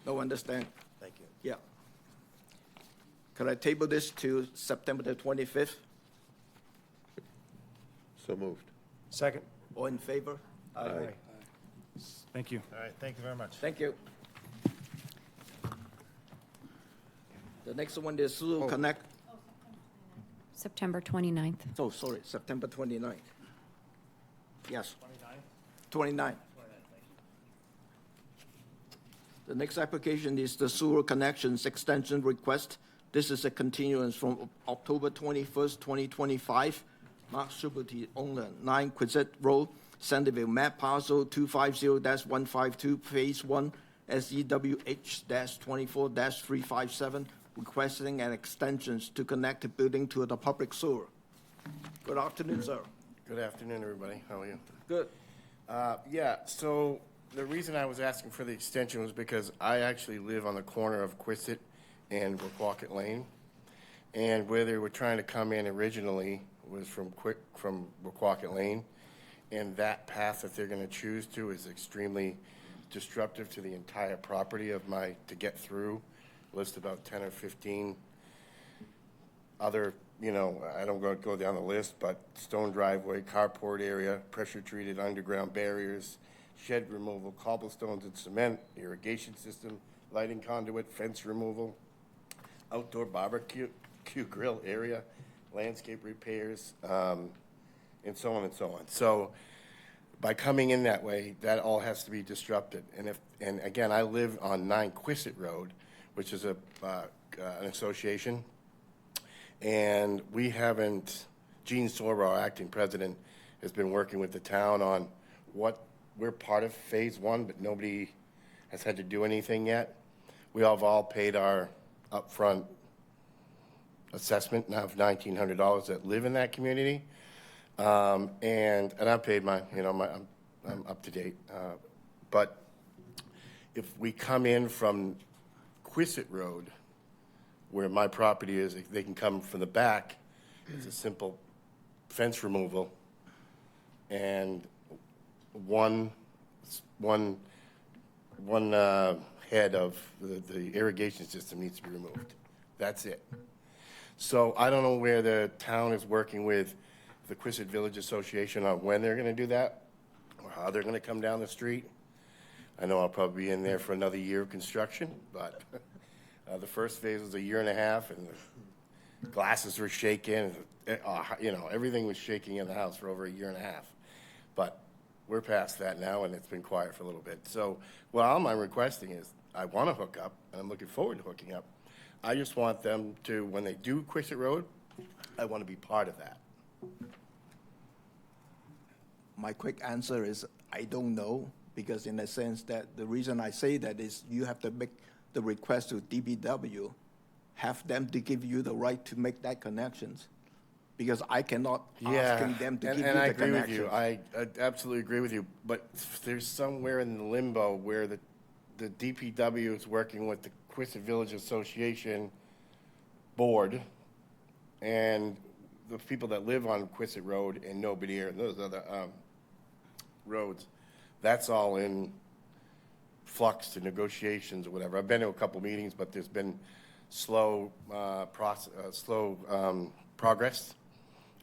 No, understand, Thank you. yeah. Could I table this to September the 25th? So moved. Second? All in favor? Aye. Thank you. All right, thank you very much. Thank you. The next one is Sewer Connect, September 29th. oh, sorry, September 29th. Yes. 29th. The next application is the sewer connections extension request. This is a continuance from October 21st, 2025. Mark Superty, owner, 9 Quisette Road, Centerville, map parcel 250-152, phase 1, SEWH-24-357, requesting an extensions to connect the building to the public sewer. Good afternoon, sir. Good afternoon, everybody. How are you? Good. Yeah, so the reason I was asking for the extension was because I actually live on the corner of Quistit and Woquacket Lane. And where they were trying to come in originally was from Woquacket Lane. And that path that they're gonna choose to is extremely disruptive to the entire property to get through. List about 10 or 15 other, I don't go down the list, but stone driveway, carport area, pressure-treated underground barriers, shed removal, cobblestones and cement, irrigation system, lighting conduit, fence removal, outdoor barbecue grill area, landscape repairs, and so on and so on. So by coming in that way, that all has to be disrupted. And again, I live on 9 Quistit Road, which is an association, and we haven't, Gene Sorbo, our acting president, has been working with the town on we're part of Phase 1, but nobody has had to do anything yet. We have all paid our upfront assessment, now of $1,900 that live in that community. And I paid mine, I'm up to date. But if we come in from Quistit Road, where my property is, they can come from the back. It's a simple fence removal, and one head of the irrigation system needs to be removed. That's it. So I don't know where the town is working with the Quistit Village Association on when they're going to do that or how they're going to come down the street. I know I'll probably be in there for another year of construction, but the first phase was 1.5 years, and the glasses were shaking. Everything was shaking in the house for over 1.5 years. But we're past that now, and it's been quiet for a little bit. So, all I'm requesting is I want to hook up, and I'm looking forward to hooking up. I just want them to, when they do Quistit Road, I want to be part of that. My quick answer is I don't know, because in the sense that the reason I say that is you have to make the request to DPW, have them to give you the right to make that connections, because I cannot asking them to give you the I agree connections. with you. I absolutely agree with you. But there's somewhere in the limbo where the DPW is working with the Quistit Village Association board, and the people that live on Quistit Road and nobody and those other roads. That's all in flux to negotiations or whatever. I've been to a couple meetings, but there's been slow progress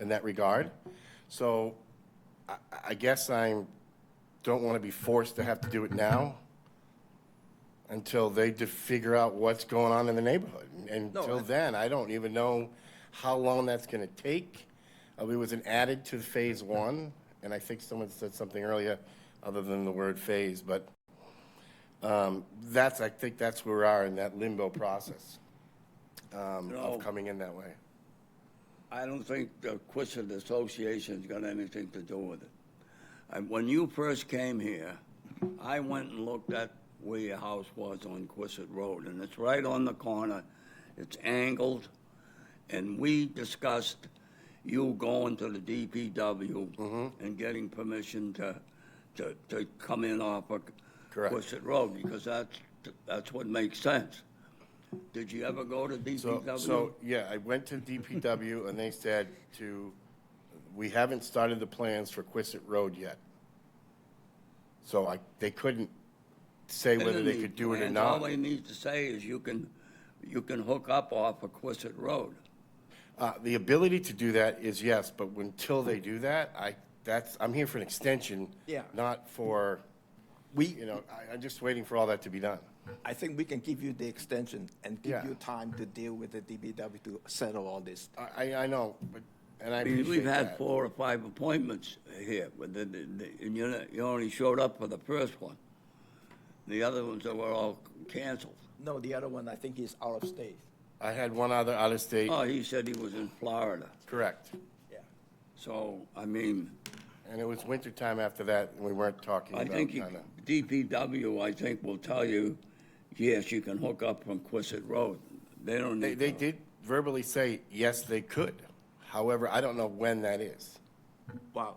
in that regard. So I guess I don't want to be forced to have to do it now until they figure out what's going on in the neighborhood. And until then, I don't even know how long that's going to take. It was added to Phase 1, and I think someone said something earlier other than the word phase, but I think that's where we are in that limbo process of coming in that way. I don't think the Quistit Association's got anything to do with it. When you first came here, I went and looked at where your house was on Quistit Road, and it's right on the corner. It's angled, and we discussed you going to the DPW and getting permission to come in off of Quistit Road, because that's what makes sense. Did you ever go to DPW? So yeah, I went to DPW, and they said we haven't started the plans for Quistit Road yet. So they couldn't say whether they could do it or not. All they need to say is you can hook up off of Quistit Road. The ability to do that is yes, but until they do that, I'm here for an extension, not for, I'm just waiting for all that to be done. I think we can give you the extension and give you time to deal with the DPW to settle all this. I know, and I appreciate We've had that. 4 or 5 appointments here, but and you only showed up for the first one. The other ones were all canceled. No, the other one, I think he's out of state. I had one other out of state. Oh, he said he was in Florida. Correct. Yeah. So, I mean, And it was wintertime after that, and we weren't talking I about think kind of. DPW, I think, will tell you, yes, you can hook up from Quistit Road. They don't need. They did verbally say, yes, they could. However, I don't know when that is. Wow.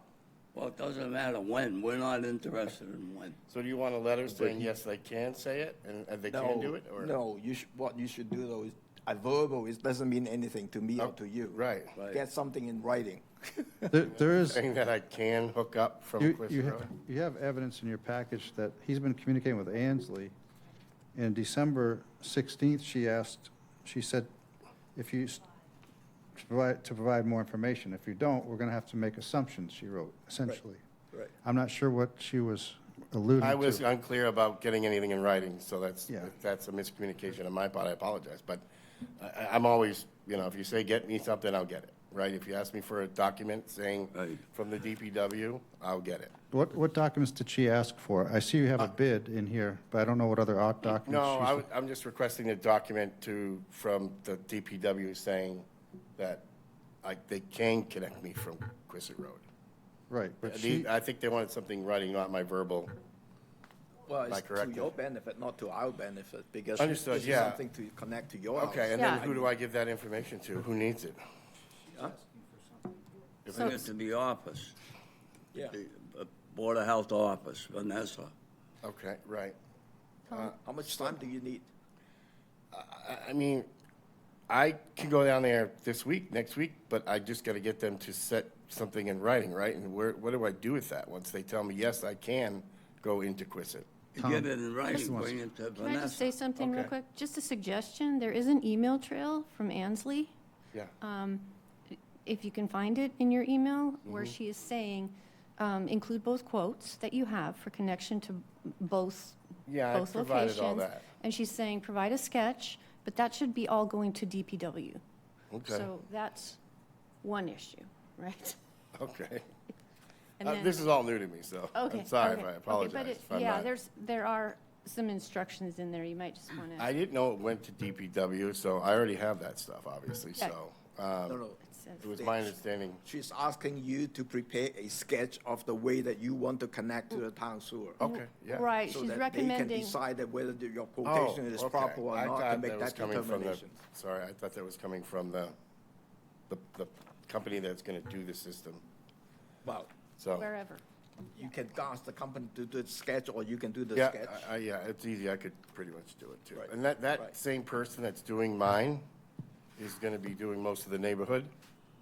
Well, it doesn't matter when. We're not interested in when. So do you want a letter saying, yes, they can say it, and they can do it? Or No, what you should do though is, a verbal, it doesn't mean anything to me or to you. Right. Get something in writing. There is, Saying that I can hook up from Quistit Road? you have evidence in your package that he's been communicating with Ansley. In December 16th, she said, if you, to provide more information. If you don't, we're going to have to make assumptions, she wrote, essentially. Right. I'm not sure what she was alluding to. I was unclear about getting anything in writing, so that's Yeah. a miscommunication on my part. I apologize. But I'm always, if you say get me something, I'll get it. right? If you ask me for a document saying Right. from the DPW, I'll get it. What documents did she ask for? I see you have a bid in here, but I don't know what other documents No, she's... I'm just requesting a document from the DPW saying that they can connect me from Quissett Road. Right, but she, I think they wanted something writing, not my verbal. Well, Am I it's to correct? your benefit, not to our benefit, because Understood, this is yeah. something to connect to your house. Okay, and Yeah. then who do I give that information to? Who needs it? Bring it to the office, Yeah. the Board of Health office, Vanessa. Okay, right. How much time do you need? I mean, I can go down there this week, next week, but I just got to get them to set something in writing, right? And what do I do with that once they tell me, yes, I can go into Quissett? You Tom, get it in writing, wants- bring it to Can I just say Vanessa. something real Okay. quick? Just a suggestion, there is an email trail from Ansley. Yeah. If you can find it in your email, where she is saying, include both quotes that you have for connection to both Yeah, I both provided all locations. that. And she's saying, provide a sketch, but that should be all going to DPW. Okay, So that's one issue, right? okay. And then- This is all new to me, so Okay. I'm sorry okay, if I okay, apologize. but if I'm yeah, not- there are some instructions in there, you might just want to. I didn't know it went to DPW, so I already have that stuff, obviously, Yeah. so. No. It was my understanding. She's asking you to prepare a sketch of the way that you want to connect to the town sewer. Okay, yeah. Right, So she's that they can recommending, decide that whether your Oh, quotation is okay. proper or I not, thought to make was that coming from the- determination. Sorry, I thought that was coming from the company that's gonna do the system, Well, so. wherever. you can ask the company to do the sketch, or you can do the Yeah, sketch. yeah, it's easy, I could pretty much do it too. Right, And that right. same person that's doing mine is gonna be doing most of the neighborhood,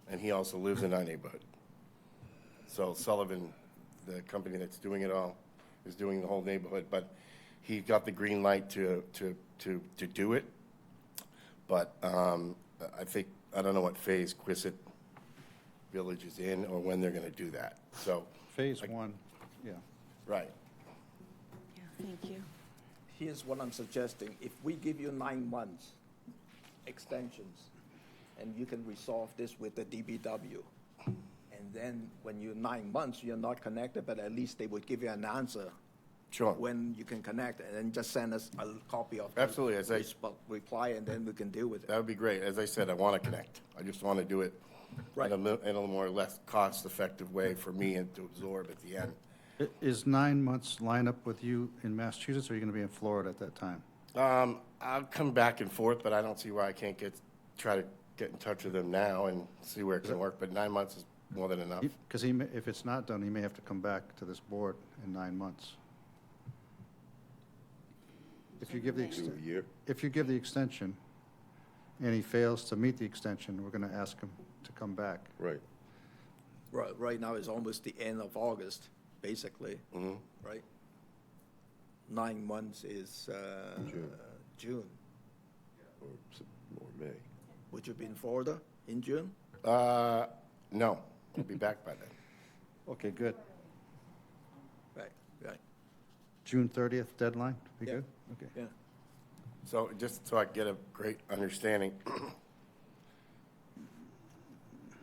and he also lives in our neighborhood. So Sullivan, the company that's doing it all, is doing the whole neighborhood, but he got the green light to do it. But, I think, I don't know what phase Quissett Village is in, or when they're gonna do that, so, Phase 1, yeah. right. Yeah, thank you. Here's what I'm suggesting. If we give you 9 months extensions, and you can resolve this with the DBW, and then when you're 9 months, you're not connected, but at least they would give you an answer Sure. when you can connect, and then just send us a copy of the Absolutely, as I- reply, and then we can deal with it. That would be great. As I said, I want to connect. I just want to do it Right. in a more less cost-effective way for me and to absorb at the end. Is 9 months line up with you in Massachusetts, or are you going to be in Florida at that time? I'll come back and forth, but I don't see why I can't try to get in touch with them now and see where it can work, but 9 months is more than enough. Because if it's not done, he may have to come back to this board in 9 months. If you give the, Do a year. if you give the extension, and he fails to meet the extension, we're going to ask him to come back. Right. Right now, it's almost the end of August, basically, right? 9 months is June. Or May. Would you be in Florida in June? No, I'll be back by then. Okay, good. Right. June 30th deadline, be Yeah. good? Okay. Yeah. So just so I get a great understanding,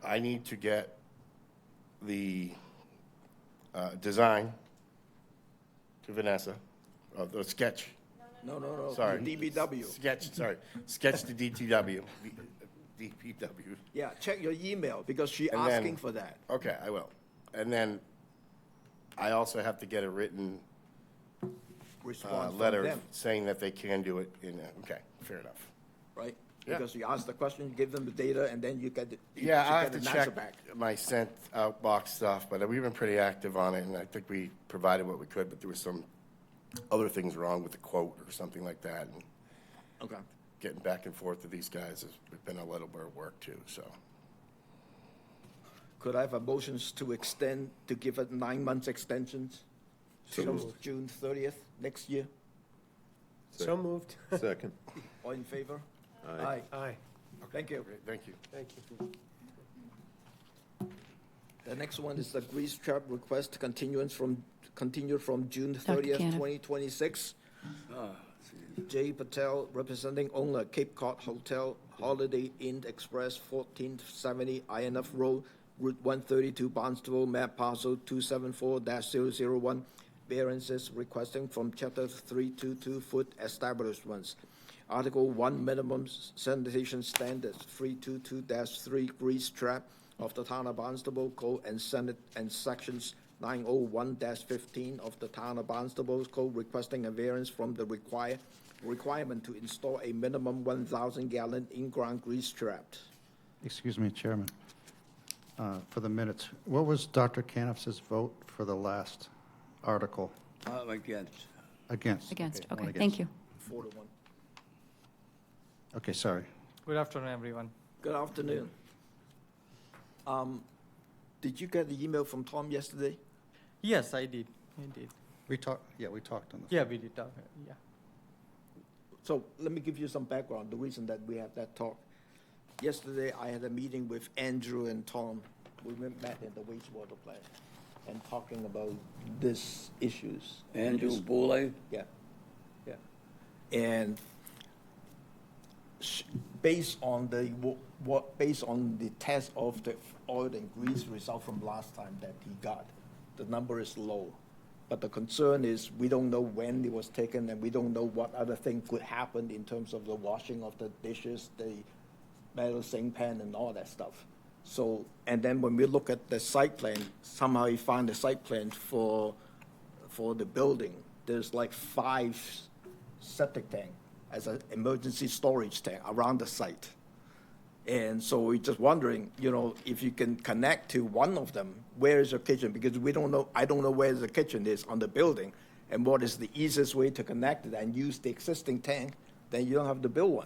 I need to get the design to Vanessa, of the sketch. No. Sorry. DBW. Sketch to DTW, DPW. Yeah, check your email, because she's And then- asking for that. Okay, I will. And then I also have to get a written Response from letter them, saying that they can do it okay, fair enough. right? Yeah. Because you ask the question, you give them the data, and then you get the, you Yeah, should I have get to an answer check back. my sent out box stuff, but we've been pretty active on it, and I think we provided what we could, but there was some other things wrong with the quote or something like that, and Okay. getting back and forth with these guys has been a little bit of work too, so. Could I have a motions to extend, to give it 9 months extensions? So Till moved. June 30th next year? So moved. Second. All in favor? Aye. Aye, Thank you. Great, thank you. thank you. The next one is the grease trap request continued from June Dr. 30th, Caniff. 2026 J. Patel, representing owner Cape Cod Hotel, Holiday Inn Express, 1470 INF Road, Route 132, Barnstable, map parcel 274-001. Variances requesting from Chapter 322 food establishments. Article 1, minimum sanitation standards, 322-3 grease trap of the Town of Barnstable Code and sections 901-15 of the Town of Barnstable Code, requesting a variance from the requirement to install a minimum 1,000-gallon in-ground grease trap. Excuse me, Chairman. For the minutes, what was Dr. Caniff's vote for the last article? Against. Against? Against, one okay, against. thank you. 4-1. Okay, sorry. Good afternoon, everyone. Good afternoon. Did you get the email from Tom yesterday? Yes, I did. I did. We talked on this. Yeah, we did talk. Yeah. So let me give you some background, the reason that we have that talk. Yesterday, I had a meeting with Andrew and Tom. We met in the wastewater plant and talking about these issues. Andrew Boulay? Yeah, yeah. And based on the test of the oil and grease result from last time that he got, the number is low. But the concern is we don't know when it was taken, and we don't know what other thing could happen in terms of the washing of the dishes, the metal sink pan, and all that stuff. So, and then when we look at the site plan, somehow you find the site plan for the building. There's like 5 septic tank as an emergency storage tank around the site. And so we're just wondering, if you can connect to one of them, where is your kitchen? Because we don't know, I don't know where the kitchen is on the building, and what is the easiest way to connect it and use the existing tank, then you don't have to build one,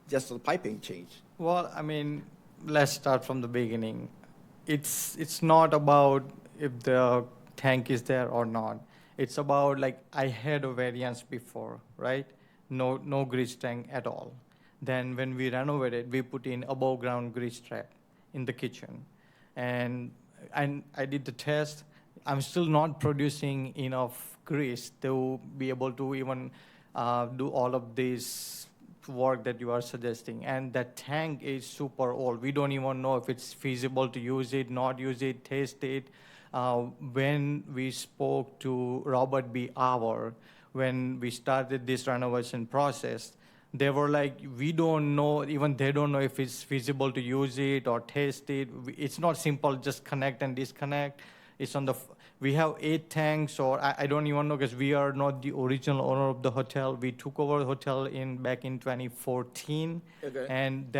just the piping change. Well, I mean, let's start from the beginning. It's not about if the tank is there or not. It's about, like, I had a variance before, right? No grease tank at all. Then when we renovated, we put in above ground grease trap in the kitchen. And I did the test. I'm still not producing enough grease to be able to even do all of this work that you are suggesting. And that tank is super old. We don't even know if it's feasible to use it, not use it, taste it. When we spoke to Robert B. Auer, when we started this renovation process, they were like, we don't know, even they don't know if it's feasible to use it or taste it. It's not simple, just connect and disconnect. It's on we have 8 tanks, or I don't even know, because we are not the original owner of the hotel. We took over the hotel back in 2014. Okay. And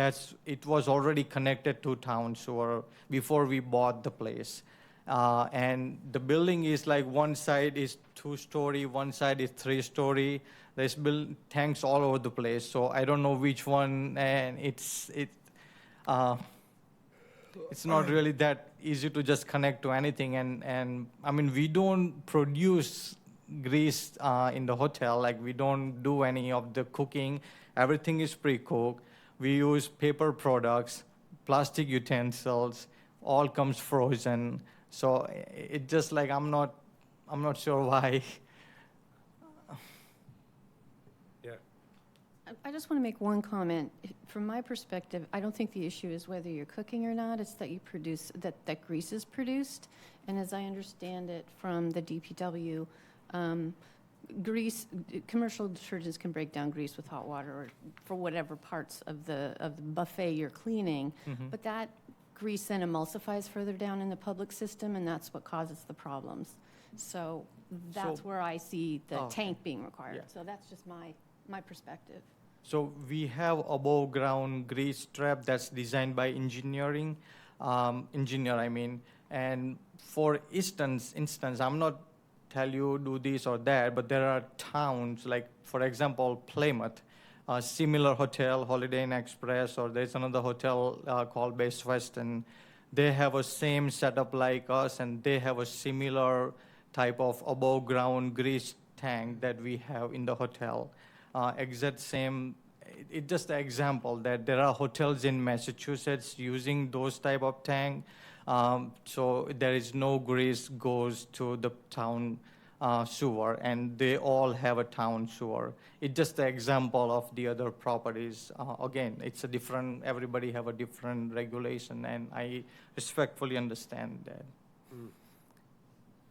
it was already connected to town sewer before we bought the place. And the building is like, one side is 2-story, one side is 3-story. There's tanks all over the place, so I don't know which one, and it's not really that easy to just connect to anything. And I mean, we don't produce grease in the hotel. Like, we don't do any of the cooking. Everything is pre-cooked. We use paper products, plastic utensils, all comes frozen. So it just like, I'm not sure why. I just want to make one comment. From my perspective, I don't think the issue is whether you're cooking or not. It's that you produce, that grease is produced. And as I understand it from the DPW, grease, commercial detergents can break down grease with hot water or for whatever parts of the buffet you're cleaning. Mm-hmm. But that grease then emulsifies further down in the public system, and that's what causes the problems. So that's where I see the tank being required. Yeah. So that's just my perspective. So we have above ground grease trap that's designed by engineer, I mean. And for instance, I'm not tell you do this or that, but there are towns like, for example, Plymouth, a similar hotel, Holiday Inn Express, or there's another hotel called Best Western. They have a same setup like us, and they have a similar type of above ground grease tank that we have in the hotel. Exact same. It's just an example that there are hotels in Massachusetts using those type of tank. So there is no grease goes to the town sewer, and they all have a town sewer. It's just an example of the other properties. Again, it's a different, everybody have a different regulation, and I respectfully understand that.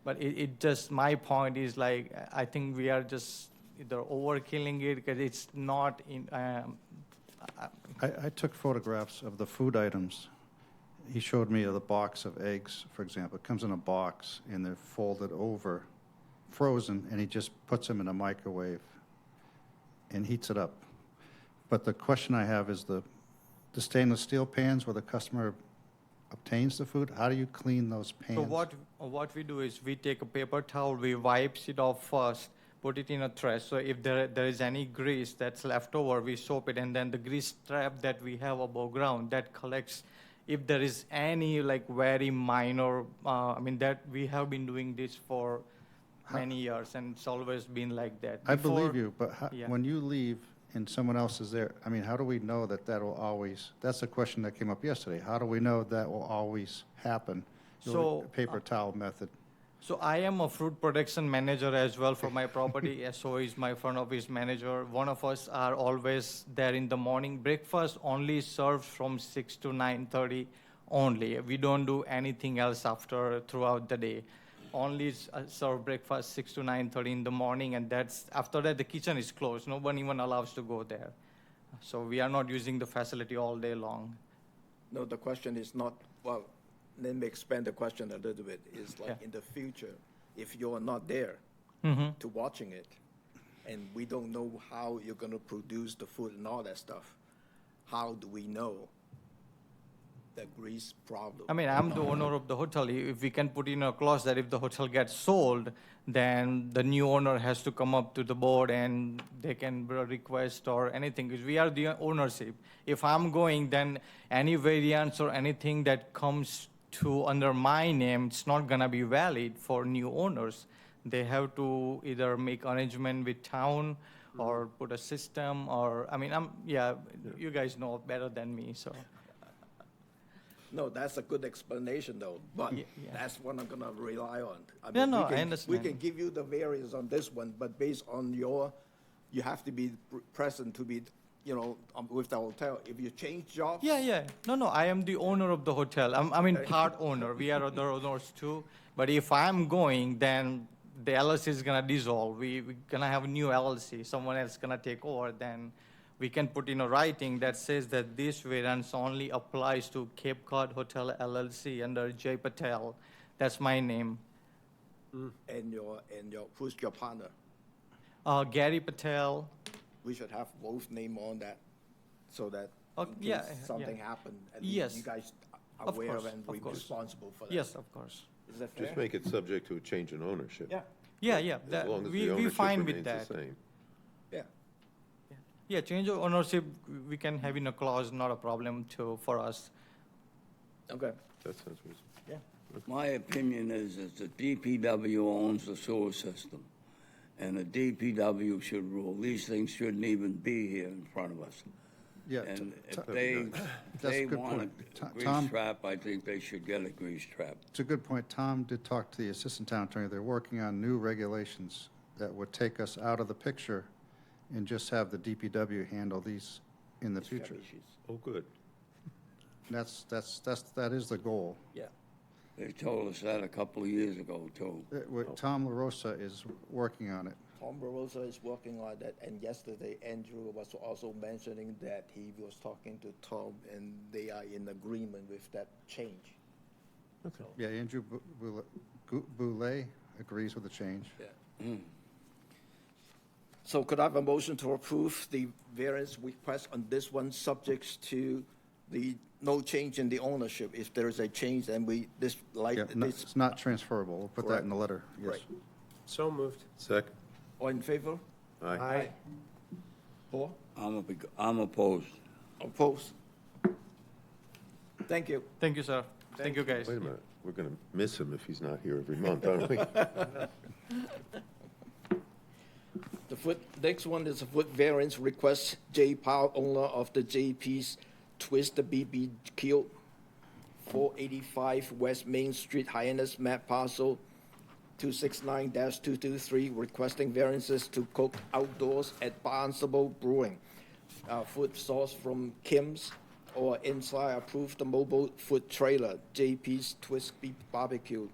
But it just, my point is like, I think we are just either overkilling it because it's not in, I took photographs of the food items. He showed me the box of eggs, for example. It comes in a box, and they're folded over, frozen, and he just puts them in a microwave and heats it up. But the question I have is the stainless steel pans where the customer obtains the food, how do you clean those pans? so what we do is we take a paper towel, we wipes it off first, put it in a trash. So if there is any grease that's left over, we soap it, and then the grease trap that we have above ground that collects. If there is any like very minor, I mean that we have been doing this for many years, and it's always been like that. I believe you, but Yeah. when you leave and someone else is there, I mean, how do we know that that will always, that's a question that came up yesterday. How do we know that will always happen? So, Paper towel method. So I am a fruit production manager as well for my property. So is my front office manager. One of us are always there in the morning. Breakfast only served from 6 to 9:30 only. We don't do anything else after throughout the day. Only serve breakfast 6 to 9:30 in the morning, and that's after that the kitchen is closed. No one even allows to go there. So we are not using the facility all day long. No, the question is not, well, let me expand the question a little bit. Is like Yeah. in the future, if you're not there Mm-hmm. to watching it, and we don't know how you're going to produce the food and all that stuff, how do we know the grease problem? I mean, I'm the owner of the hotel. If we can put in a clause that if the hotel gets sold, then the new owner has to come up to the board and they can request or anything, because we are the ownership. If I'm going, then any variance or anything that comes to under my name, it's not gonna be valid for new owners. They have to either make arrangement with town or put a system, or, I mean, you guys know better than me, so. No, that's a good explanation, though, but Yeah. that's what I'm gonna rely on. Yeah, no, we I can, understand. We can give you the variance on this one, but based on you have to be present to be, with the hotel. If you change jobs. Yeah. No, I am the owner of the hotel. I mean, part owner. We are other owners too. But if I'm going, then the LLC is going to dissolve. We're going to have a new LLC. Someone else going to take over. Then we can put in a writing that says that this variance only applies to Cape Cod Hotel LLC under Jay Patel. That's my name. And who's your partner? Gary Patel. We should have both name on that, so that in case yeah. something happened, at Yes. least you guys are Of aware course, and of be course. responsible for that. Yes, of course. Is that fair? Just make it subject to a change in ownership. Yeah, Yeah. As long as the We ownership fine with remains that. the same. yeah. Yeah, change of ownership, we can have in a clause, not a problem for us. Okay. That sounds reasonable. My opinion is that the DPW owns the sewer system, and the DPW should rule. These things shouldn't even be here in front of us. Yeah, And if That'd be they, nice. That's a they good want point. a grease Tom? trap, I think they should get a grease trap. It's a good point. Tom did talk to the assistant town attorney. They're working on new regulations that would take us out of the picture and just have the DPW handle these in the future. Oh, good. That is the goal. Yeah. They told us that a couple of years ago, too. Tom LaRosa is working on it. Tom Barossa is working on that, and yesterday Andrew was also mentioning that he was talking to Tom, and they are in agreement with that change. Okay. Yeah, Andrew Boulay agrees with the change. Yeah. So could I have a motion to approve the variance request on this one, subject to the no change in the ownership? If there is a change, then Yeah, no, it's not transferable. We'll put that in the letter, yes. Right. So moved. Second? All in favor? Aye. Paul? I'm opposed. Opposed? Thank you. Thank you, sir. Thank you, guys. Wait a minute. We're going to miss him if he's not here every month, aren't we? Next one is a foot variance request. J. Powell, owner of the JP's Twist BBQ, 485 West Main Street, Hyannis, map parcel 269-223, requesting variances to cook outdoors at Barnstable Brewing. Food sourced from Kim's or inside approved mobile food trailer, JP's Twist Beef Barbecue.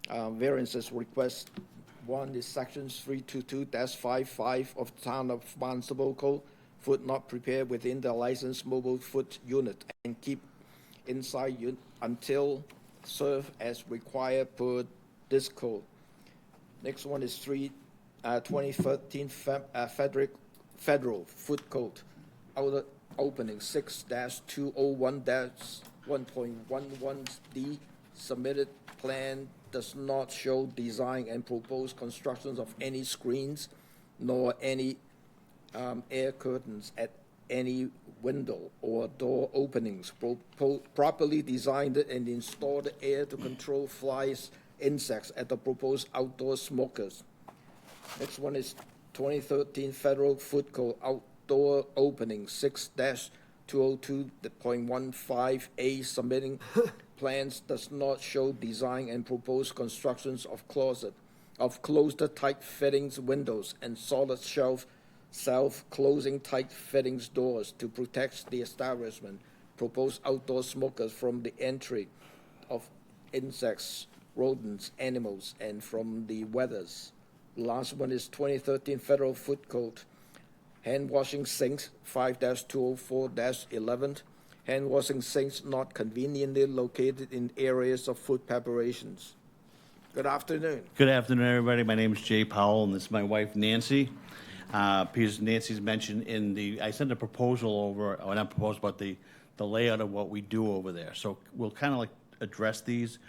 Variances request one is sections 322-55 of the Town of Barnstable Code. Food not prepared within the licensed mobile food unit and keep inside until served as required per this code. Next one is 2013 Federal Food Code. Outer opening 6-201-1.11D. Submitted plan does not show design and proposed constructions of any screens nor any air curtains at any window or door openings. Properly designed and installed air to control flies, insects at the proposed outdoor smokers. Next one is 2013 Federal Food Code outdoor opening 6-202.15A. Submitting plans does not show design and proposed constructions of closed tight fittings windows and solid shelf self-closing tight fittings doors to protect the establishment. Proposed outdoor smokers from the entry of insects, rodents, animals, and from the weathers. Last one is 2013 Federal Food Code. Hand washing sinks 5-204-11. Hand washing sinks not conveniently located in areas of food preparations. Good afternoon. Good afternoon, everybody. My name is Jay Powell, and this is my wife, Nancy. Because Nancy's mentioned I sent a proposal over, or not proposal, but the layout of what we do over there. So we'll kind of like address these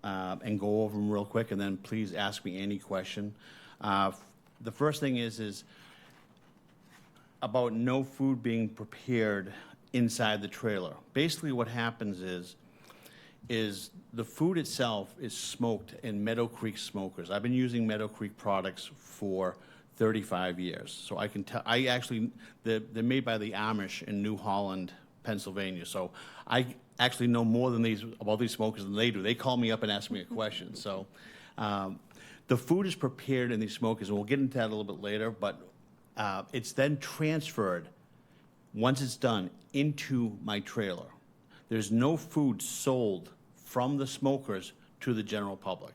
and go over them real quick, and then please ask me any question. The first thing is about no food being prepared inside the trailer. Basically what happens is the food itself is smoked in Meadow Creek smokers. I've been using Meadow Creek products for 35 years. So I can tell, they're made by the Amish in New Holland, Pennsylvania. So I actually know more about these smokers than they do. They call me up and ask me a question. So the food is prepared in these smokers, and we'll get into that a little bit later, but it's then transferred, once it's done, into my trailer. There's no food sold from the smokers to the general public.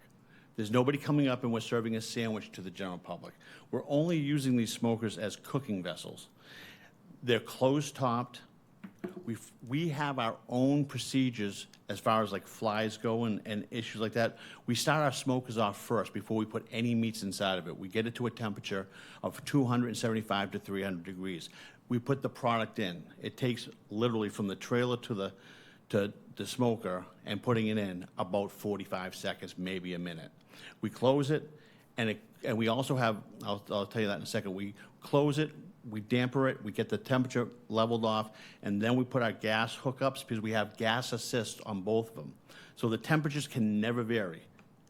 There's nobody coming up and we're serving a sandwich to the general public. We're only using these smokers as cooking vessels. They're closed-topped. We have our own procedures as far as like flies go and issues like that. We start our smokers off first before we put any meats inside of it. We get it to a temperature of 275 to 300 degrees. We put the product in. It takes literally from the trailer to the smoker and putting it in about 45 seconds, maybe a minute. We close it, and we also have, I'll tell you that in a second, we close it, we damper it, we get the temperature leveled off, and then we put our gas hookups because we have gas assist on both of them. So the temperatures can never vary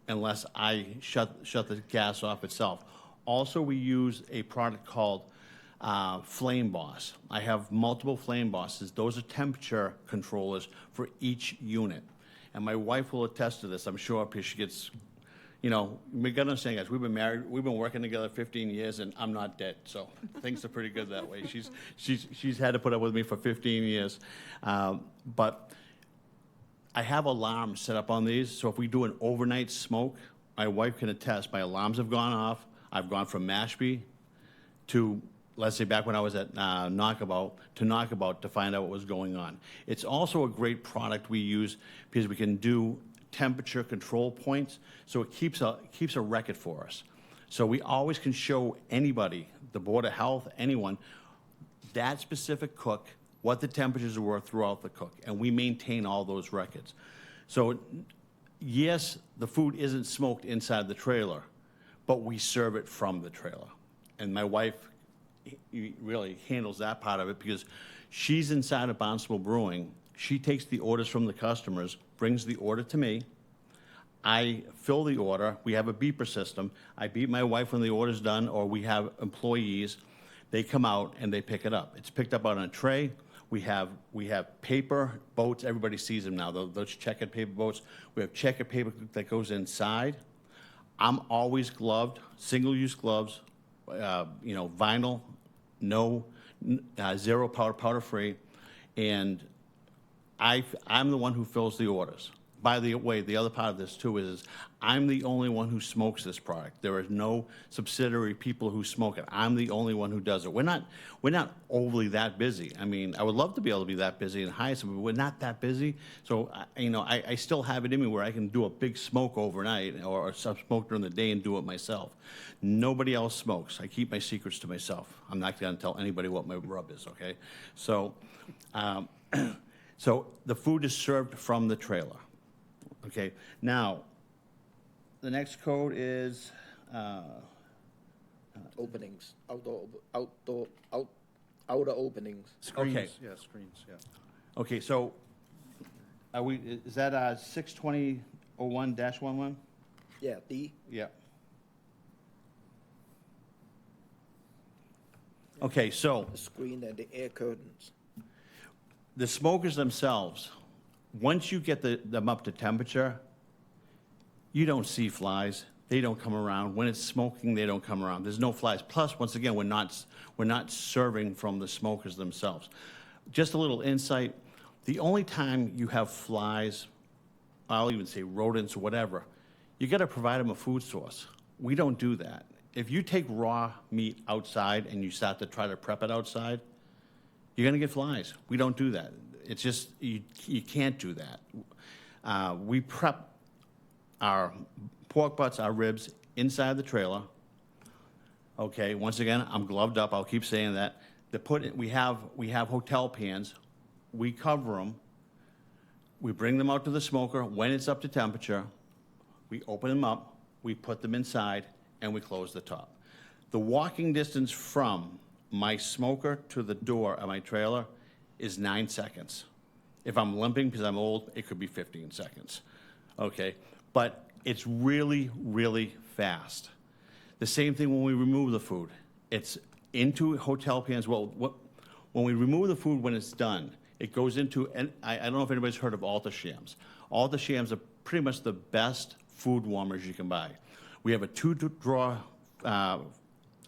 unless I shut the gas off itself. Also, we use a product called Flame Boss. I have multiple Flame Bosses. Those are temperature controllers for each unit. And my wife will attest to this, I'm sure, because she gets, we got to understand, guys, we've been married, we've been working together 15 years, and I'm not dead, so things are pretty good that way. She's had to put up with me for 15 years. But I have alarms set up on these, so if we do an overnight smoke, my wife can attest, my alarms have gone off. I've gone from Mashpee to, let's say back when I was at Knockabout to find out what was going on. It's also a great product we use because we can do temperature control points, so it keeps a record for us. So we always can show anybody, the Board of Health, anyone, that specific cook, what the temperatures were throughout the cook, and we maintain all those records. So yes, the food isn't smoked inside the trailer, but we serve it from the trailer. And my wife really handles that part of it because she's inside of Barnstable Brewing. She takes the orders from the customers, brings the order to me. I fill the order. We have a beeper system. I beep my wife when the order's done, or we have employees. They come out and they pick it up. It's picked up on a tray. We have paper boats. Everybody sees them now, those checkered paper boats. We have checkered paper that goes inside. I'm always gloved, single-use gloves, vinyl, zero powder-free, and I'm the one who fills the orders. By the way, the other part of this too is I'm the only one who smokes this product. There are no subsidiary people who smoke it. I'm the only one who does it. We're not overly that busy. I mean, I would love to be able to be that busy and hire someone, but we're not that busy. So, I still have it in me where I can do a big smoke overnight or some smoke during the day and do it myself. Nobody else smokes. I keep my secrets to myself. I'm not going to tell anybody what my rub is, okay? So, so the food is served from the trailer. Okay, now, the next code is, Openings, outer openings. Okay. Screens, yeah, screens, yeah. Okay, so, is that 62001-11? Yeah, D. Yeah. Okay, so, The screen and the air curtains. the smokers themselves, once you get them up to temperature, you don't see flies. They don't come around. When it's smoking, they don't come around. There's no flies. Plus, once again, we're not serving from the smokers themselves. Just a little insight, the only time you have flies, I'll even say rodents or whatever, you got to provide them a food source. We don't do that. If you take raw meat outside and you start to try to prep it outside, you're going to get flies. We don't do that. It's just, you can't do that. We prep our pork butts, our ribs, inside the trailer. Okay, once again, I'm gloved up, I'll keep saying that. We have hotel pans, we cover them, we bring them out to the smoker. When it's up to temperature, we open them up, we put them inside, and we close the top. The walking distance from my smoker to the door of my trailer is 9 seconds. If I'm limping because I'm old, it could be 15 seconds, okay? But it's really, really fast. The same thing when we remove the food. It's into hotel pans. Well, when we remove the food, when it's done, it goes into, and I don't know if anybody's heard of Alta-Shams. Alta-Shams are pretty much the best food warmers you can buy. We have a 2-drawer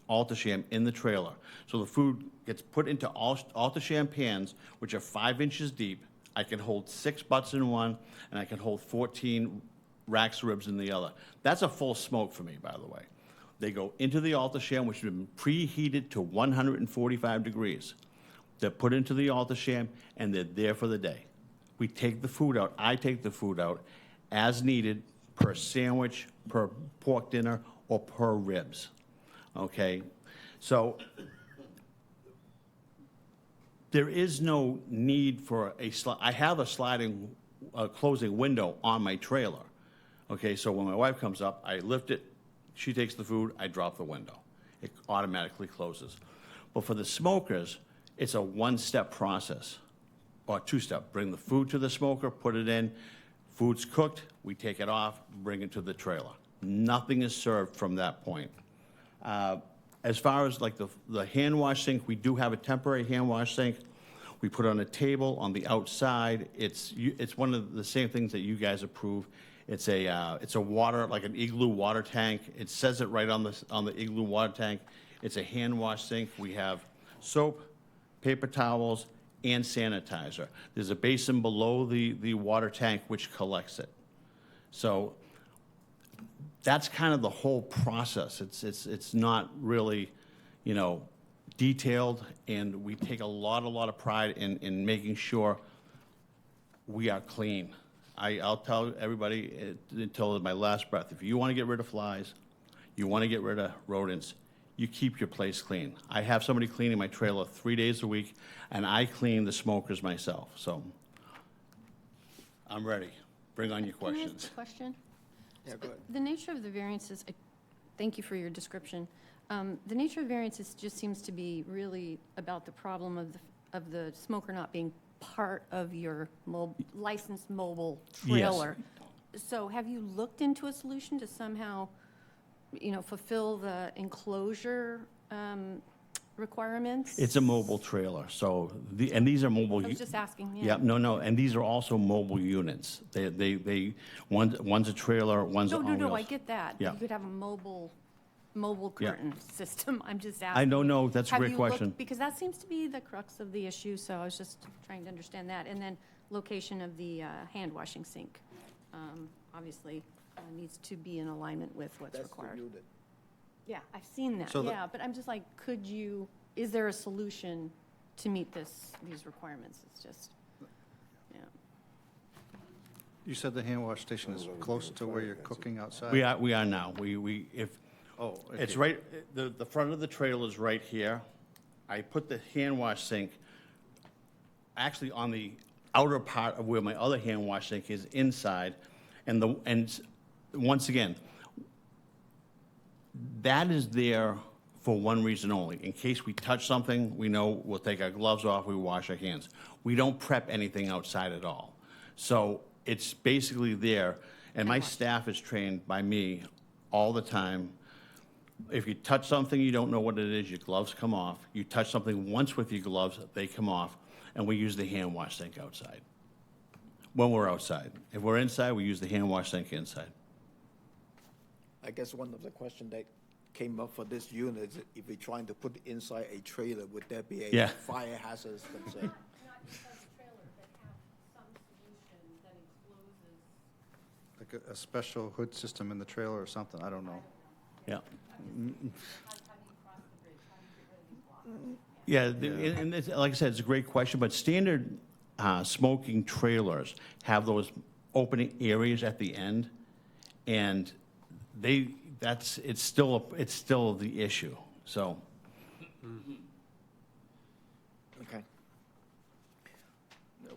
Alta-Sham in the trailer. So the food gets put into Alta-Sham pans, which are 5 inches deep. I can hold 6 butts in one, and I can hold 14 racks of ribs in the other. That's a full smoke for me, by the way. They go into the Alta-Sham, which has been preheated to 145 degrees. They're put into the Alta-Sham, and they're there for the day. We take the food out. I take the food out as needed per sandwich, per pork dinner, or per ribs. Okay? So there is no need for I have a sliding closing window on my trailer. Okay, so when my wife comes up, I lift it, she takes the food, I drop the window. It automatically closes. But for the smokers, it's a one-step process, or two-step. Bring the food to the smoker, put it in, food's cooked, we take it off, bring it to the trailer. Nothing is served from that point. As far as like the hand wash sink, we do have a temporary hand wash sink. We put it on a table on the outside. It's one of the same things that you guys approve. It's a water, like an Igloo water tank. It says it right on the Igloo water tank. It's a hand wash sink. We have soap, paper towels, and sanitizer. There's a basin below the water tank which collects it. So that's kind of the whole process. It's not really, detailed, and we take a lot of pride in making sure we are clean. I'll tell everybody until my last breath, if you want to get rid of flies, you want to get rid of rodents, you keep your place clean. I have somebody cleaning my trailer 3 days a week, and I clean the smokers myself. So I'm ready. Bring on your questions. Can I ask a question? Yeah, go ahead. The nature of the variances, thank you for your description. The nature of variances just seems to be really about the problem of the smoker not being part of your licensed mobile trailer. Yes. So have you looked into a solution to somehow, fulfill the enclosure requirements? It's a mobile trailer, so, and these are mobile. I was just asking, yeah. Yeah, no, and these are also mobile units. One's a trailer, one's on wheels. No, I get that. Yeah. But you could have a mobile Yeah. curtain system. I'm just asking. I don't know, that's a Have great you looked- question. Because that seems to be the crux of the issue, so I was just trying to understand that. And then location of the hand washing sink, obviously, needs to be in alignment with what's That's the required. unit. Yeah, I've seen that, So the- yeah, but I'm just like, is there a solution to meet these requirements? It's just, yeah. You said the hand wash station is close to where you're cooking outside? We are now. Oh, It's okay. right, the front of the trailer is right here. I put the hand wash sink actually on the outer part of where my other hand wash sink is inside. And once again, that is there for one reason only. In case we touch something, we know we'll take our gloves off, we wash our hands. We don't prep anything outside at all. So it's basically there, and my staff is trained by me all the time. If you touch something, you don't know what it is, your gloves come off. You touch something once with your gloves, they come off, and we use the hand wash sink outside. When we're outside. If we're inside, we use the hand wash sink inside. I guess one of the questions that came up for this unit is if we're trying to put inside a trailer, would there be a Yeah. fire hazard concern? Like a special hood system in the trailer or something, I don't know. Yeah. Yeah, and it's, like I said, it's a great question, but standard smoking trailers have those opening areas at the end, and it's still the issue, so. Okay.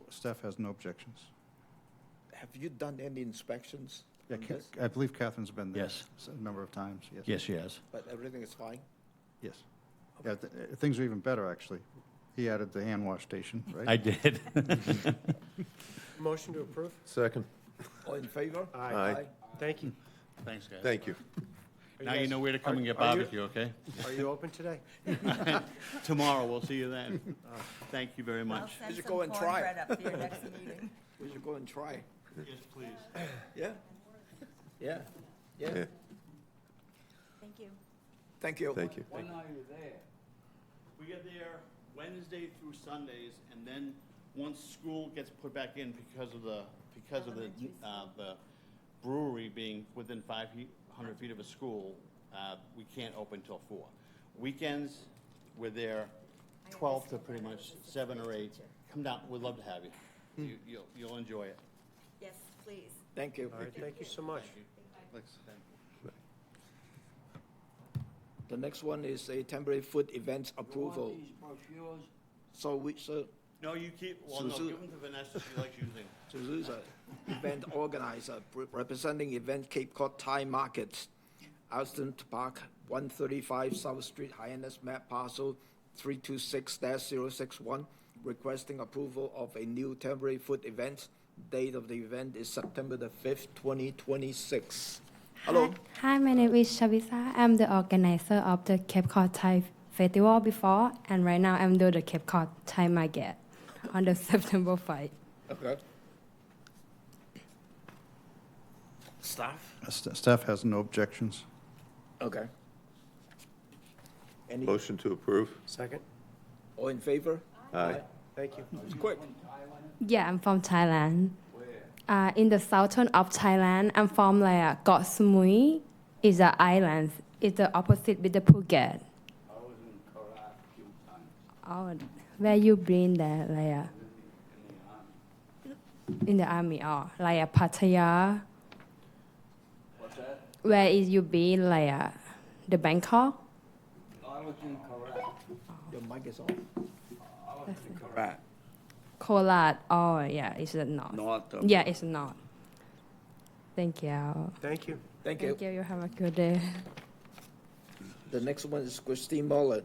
Staff has no objections. Have you done any inspections Yeah, on this? I believe Catherine's been there Yes. a number of times, yes. Yes, she has. But everything is fine? Yes. Yeah, things are even better, actually. He added the hand wash station, right? I did. Motion to approve? Second. All in favor? Aye. Thank you. Thanks, guys. Thank you. Now you know where to come and get Are you- barbecue, okay? Are you open today? Tomorrow, we'll see you then. Thank you very much. We should go and try. We should go and try. Yes, please. Yeah? Yeah? Yeah? Yeah. Thank you. Thank you. Thank you. When are you there? We get there Wednesday through Sundays, and then once school gets put back in because of the brewery being within 500 feet of a school, we can't open till 4. Weekends, we're there 12 to pretty much 7 or 8. Come down, we'd love to have you. You'll enjoy it. Yes, please. Thank you. All right, thank you so much. The next one is a temporary food events approval. So No, you keep, well, no, Suzu- give them to Vanessa, she likes using. Suzu's event organizer representing event Cape Cod Thai Market, Alston Park, 135 South Street, Hyannis map parcel 326-061, requesting approval of a new temporary food event. Date of the event is September the 5th, 2026. Hello. Hi, my name is Shavisa. I'm the organizer of the Cape Cod Thai Festival before, and right now I'm doing the Cape Cod Thai Market on the September 5. Okay. Staff? Staff has no objections. Okay. Any, Motion to approve? Second? all in favor? Aye. Thank you. It's quick. Yeah, I'm from Thailand. In the southern of Thailand, I'm from like Got Samui. It's an island. It's the opposite with the Phuket. Oh, where you been there, like in the army, oh, like Pattaya. What's that? Where is you been, like the Bangkok? I was in Korat. Your mic is on. I was in Korat. Kolat. Oh, yeah, it's not. North of. Yeah, it's not. Thank you. Thank you. Thank you. Thank you. You have a good day. The next one is Christine Moller,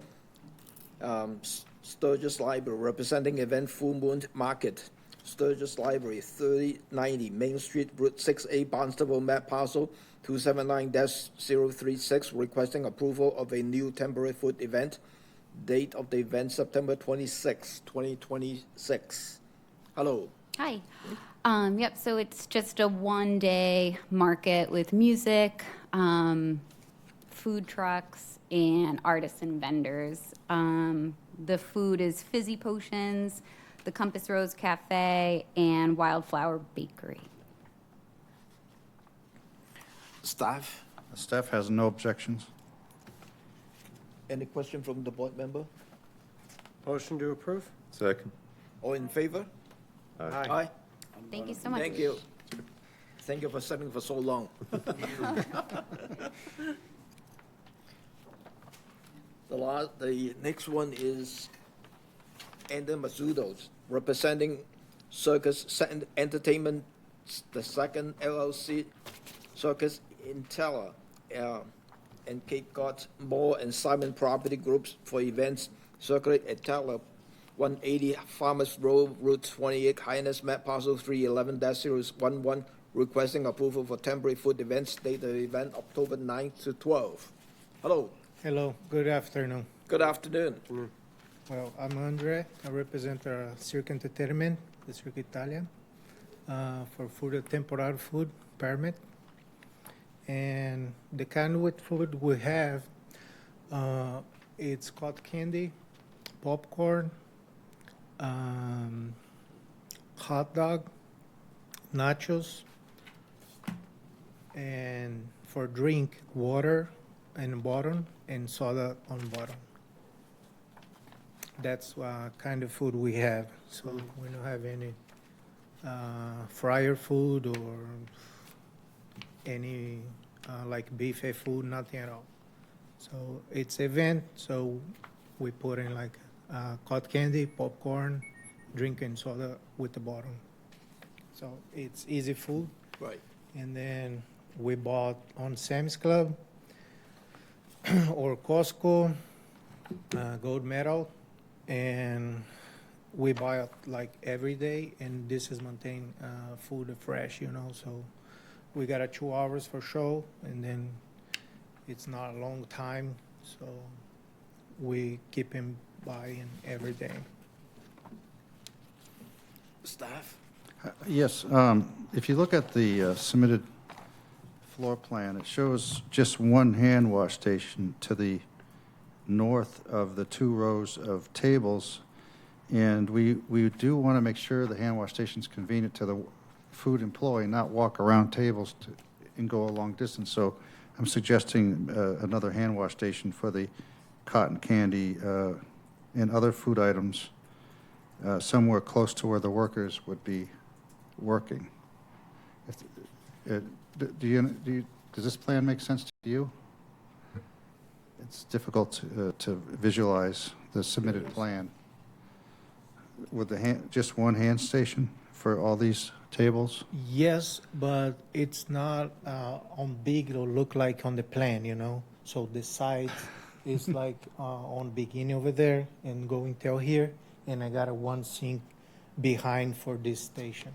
Sturgis Library, representing event Full Moon Market, Sturgis Library, 3090 Main Street, Route 6A, Barnstable, map parcel 279-036, requesting approval of a new temporary food event. Date of the event, September 26, 2026. Hello. Hi. Yep, so it's just a one-day market with music, food trucks, and artists and vendors. The food is Fizzy Potions, the Compass Rose Cafe, and Wildflower Bakery. Staff, Staff has no objections. any question from the board member? Motion to approve? Second. All in favor? Aye. Thank you so much. Thank you. Thank you for sitting for so long. The next one is Ender Mazzuto's, representing Circus Entertainment, the second LLC, Circus Intella, and Cape Cod Mall and Simon Property Groups for events Circuit Intella, 180 Farmers Road, Route 28, Highness, map parcel 311-011, requesting approval for temporary food events, date of the event October 9 to 12. Hello. Hello, good afternoon. Good afternoon. Well, I'm Andre. I represent Cirque Entertainment, the Cirque Italia, for food, temporary food permit. And the kind of food we have, it's cotton candy, popcorn, hot dog, nachos, and for drink, water and bottom, and soda on bottom. That's kind of food we have. So we don't have any fryer food or any like buffet food, nothing at all. So it's event, so we put in like cotton candy, popcorn, drink and soda with the bottom. So it's easy food. Right. And then we bought on Sam's Club or Costco, gold medal, and we buy it like every day, and this is maintain food fresh, you know. So we got a 2 hours for show, and then it's not a long time, so we keep him buying every day. Staff? Yes, if you look at the submitted floor plan, it shows just one hand wash station to the north of the 2 rows of tables, and we do want to make sure the hand wash station's convenient to the food employee, not walk around tables and go a long distance. So I'm suggesting another hand wash station for the cotton candy and other food items somewhere close to where the workers would be working. Does this plan make sense to you? It's difficult to visualize the submitted plan. With the just one hand station for all these tables? Yes, but it's not on big, it'll look like on the plan, you know? So the side is like on beginning over there and going till here, and I got a one sink behind for this station,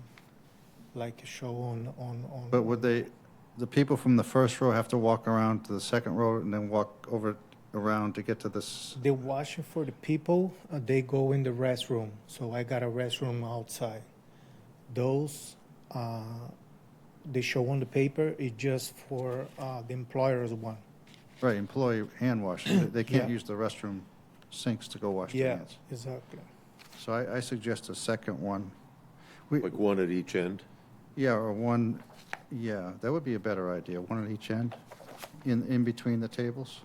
like a show on. But would the people from the first row have to walk around to the second row and then walk around to get to this? The washing for the people, they go in the restroom, so I got a restroom outside. Those, they show on the paper, is just for the employer's one. Right, employee hand washing. They can't Yeah. use the restroom sinks to go wash their hands. Yeah, exactly. So I suggest a second one. Like one at each end? Yeah, or one, yeah, that would be a better idea, one at each end, in between the tables.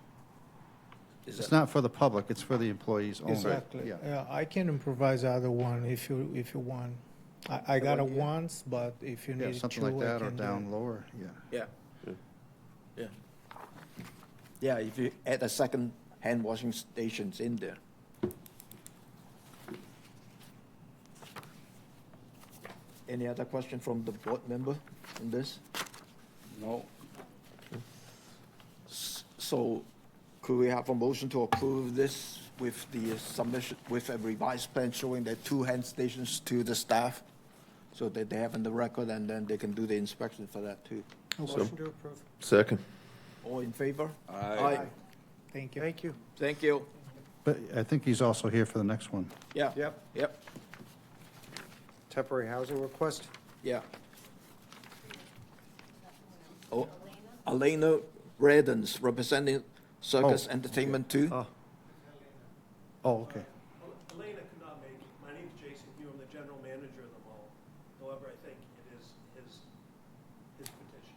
It's not for the public, it's for the employees only. Exactly. Yeah. Yeah, I can improvise other one if you want. I got it once, but if you Yeah, need something two, like that, I or can do down it. lower, yeah. Yeah. Yeah. Yeah, if you add a second hand washing stations in there. Any other question from the board member on this? No. So could we have a motion to approve this with the submission, with a revised plan showing the 2 hand stations to the staff? So that they have in the record, and then they can do the inspection for that too. Motion to approve. Second. All in favor? Aye. Thank you. Thank you. Thank you. But I think he's also here for the next one. Yeah. Yep. Yep, Temporary housing request? yeah. Oh, Elena Redens, representing Circus Entertainment 2. Oh, okay. Elena could not make it. My name's Jason Hugh. I'm the general manager of the mall. However, I think it is his petition.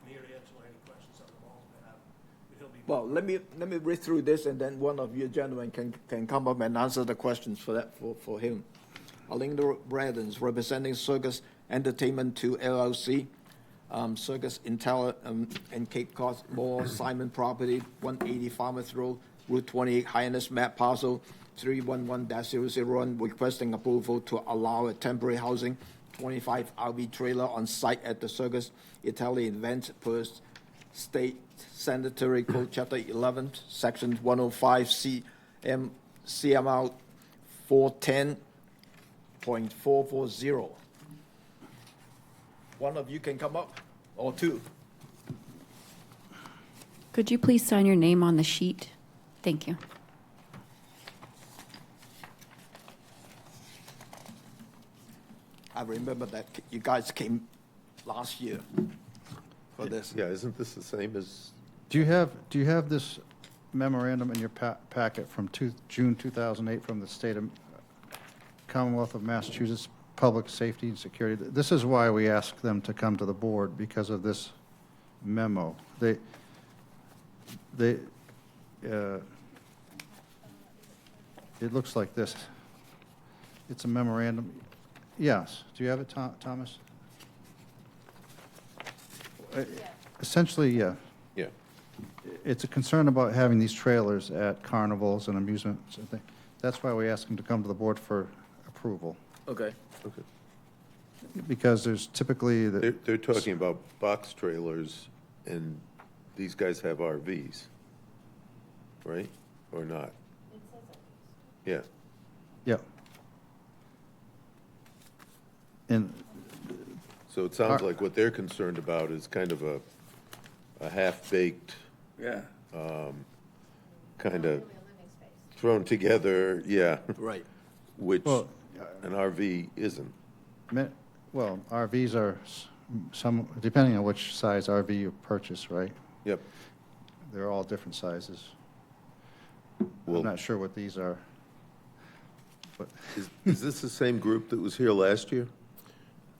I'm here to answer any questions on the mall's behalf. But he'll be. Well, let me read through this, and then one of you gentlemen can come up and answer the questions for him. Elena Redens, representing Circus Entertainment 2 LLC, Circus Intel and Cape Cod Mall, Simon Property, 180 Farmers Road, Route 28, Highness Map Parcel 311-001, requesting approval to allow a temporary housing 25 RV trailer on site at the Circus Italy event per State Sanitary Code Chapter 11, Section 105 CMR 410.440. One of you can come up, or two. Could you please sign your name on the sheet? Thank you. I remember that you guys came last year for this. Yeah, isn't this the same as, Do you have this memorandum in your packet from June 2008 from the state of Commonwealth of Massachusetts Public Safety and Security? This is why we asked them to come to the board, because of this memo. It looks like this. It's a memorandum. Yes. Do you have it, Thomas? Essentially, yeah. yeah. It's a concern about having these trailers at carnivals and amusements. I think that's why we asked them to come to the board for approval, Okay. Okay. because there's typically They're talking about box trailers, and these guys have RVs, right? Or not? Yeah. yeah. And So it sounds like what they're concerned about is kind of a half-baked, Yeah. kind of thrown together, yeah, Right. which Well, an RV isn't. well, RVs are some, depending on which size RV you purchase, right? Yep. They're all different sizes. Well- I'm not sure what these are. But Is this the same group that was here last year?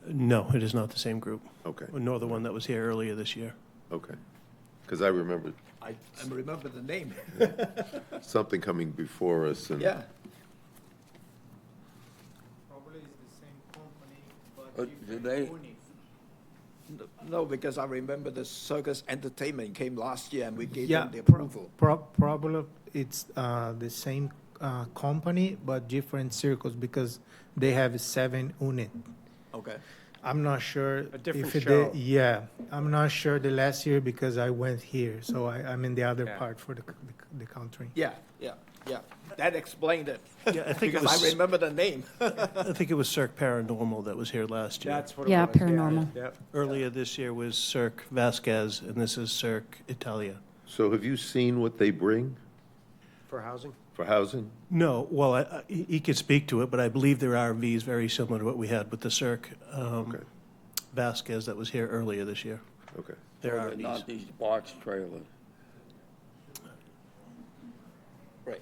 No, it is not the same group, Okay, nor the one that was here earlier this year. okay. Because I remember I remember the name. something coming before us, and Yeah. Probably it's the same company, But do they, No, because I remember the Circus Entertainment came last year, and we gave Yeah, them the approval. Probably it's the same company, but different circles, because they have 7 units. Okay. I'm not sure. A different if show. Yeah, I'm not sure the last year because I went here, so I'm in the other Yeah. part for the country. Yeah. That explained it. Yeah, I think it Because I was, remember the name. I think it was Cirque Paranormal that was here last year. That's what it Yeah, was. paranormal. Yep. Earlier this year was Cirque Vasquez, and this is Cirque Italia. so have you seen what they bring For housing? for housing? No, well, he could speak to it, but I believe their RV is very similar to what we had with the Cirque Okay. Vasquez that was here earlier this year. Okay. Their they're RVs. not these box trailers? Right.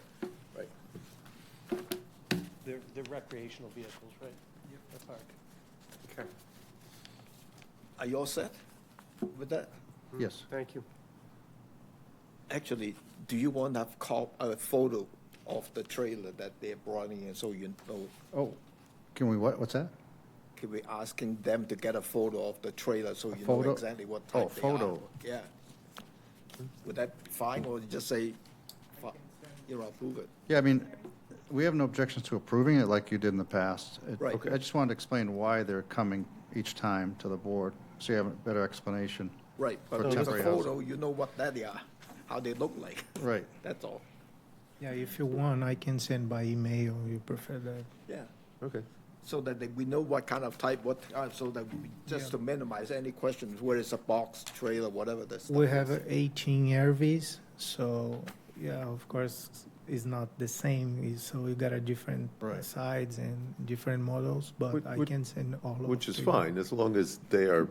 They're recreational vehicles, right? Yep. Park. Okay, Are you all set with that? yes, thank you. Actually, do you want to have a photo of the trailer that they brought in, so you know? oh, can we, what's that? Can we asking them to get a photo of the trailer so you know photo? exactly what Oh, type they are? photo. Yeah. Would that be fine, or you just say, you know, approve it? Yeah, I mean, we have no objections to approving it like you did in the past. Right. Okay. I just wanted to explain why they're coming each time to the board, so you have a better explanation. Right, but For with a temporary photo, you know what that they are, how they look like. Right. That's all. Yeah, if you want, I can send by email. You prefer that? Yeah. Okay. So that we know what kind of type, so that just to minimize any questions, where it's a box, trailer, whatever the stuff We is. have 18 RVs, so yeah, of course, is not the same. So we got a different sides and different models, but I can send all of Which is to you. fine, as long as they are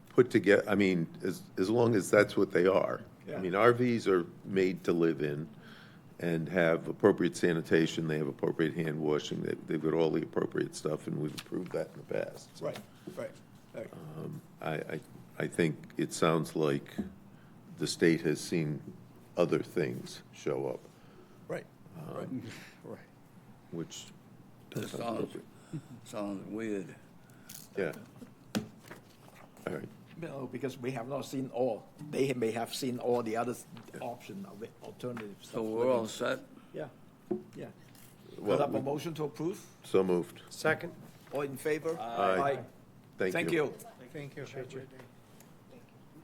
put together, I mean, as long as that's what they are. I Yeah. mean, RVs are made to live in and have appropriate sanitation, they have appropriate hand washing, they've got all the appropriate stuff, and we've approved that in the past. So, Right. I think it sounds like the state has seen other things show up, Right. Right. which That doesn't sounds, sounds weird. Yeah. All right. No, because we have not seen all. They may have seen all the other option of it, alternatives. So we're all set? Yeah, yeah. Well, Could I have a motion to approve? So moved. Second? All in favor? Aye. Thank you. Thank you.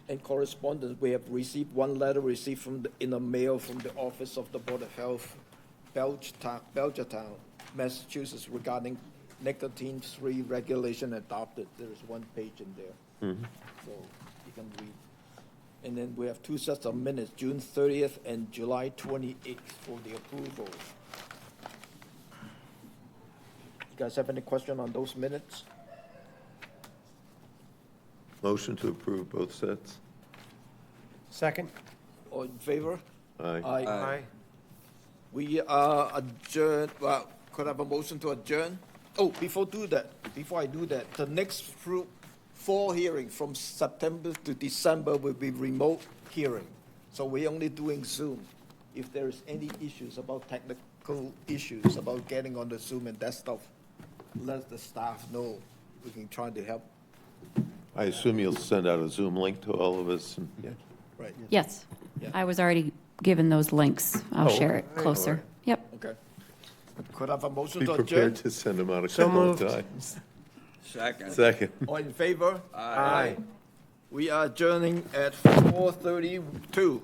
In correspondence, we have received one letter received in the mail from the Office of the Board of Health, Belchertown, Massachusetts, regarding nicotine-free regulation adopted. There is one page in there, so you can read. And then we have two sets of minutes, June 30th and July 28th for the approval. You guys have any question on those minutes? Motion to approve both sets? Second? All in favor? Aye. Aye. We are adjourned, well, could I have a motion to adjourn? Oh, before I do that, the next fall hearing from September to December will be remote hearing. So we're only doing Zoom. If there is any issues about technical issues about getting on the Zoom and that stuff, let the staff know. We can try to help. I assume you'll send out a Zoom link to all of us? And, yeah. Right. Yes. Yeah. I was already given those links. I'll Oh, share okay. it closer. All right. Yep. Okay. Could I have a motion Be to adjourn? prepared to send them out a So couple of moved. times. Second. Second. All in favor? Aye. We are adjourning at 4:32.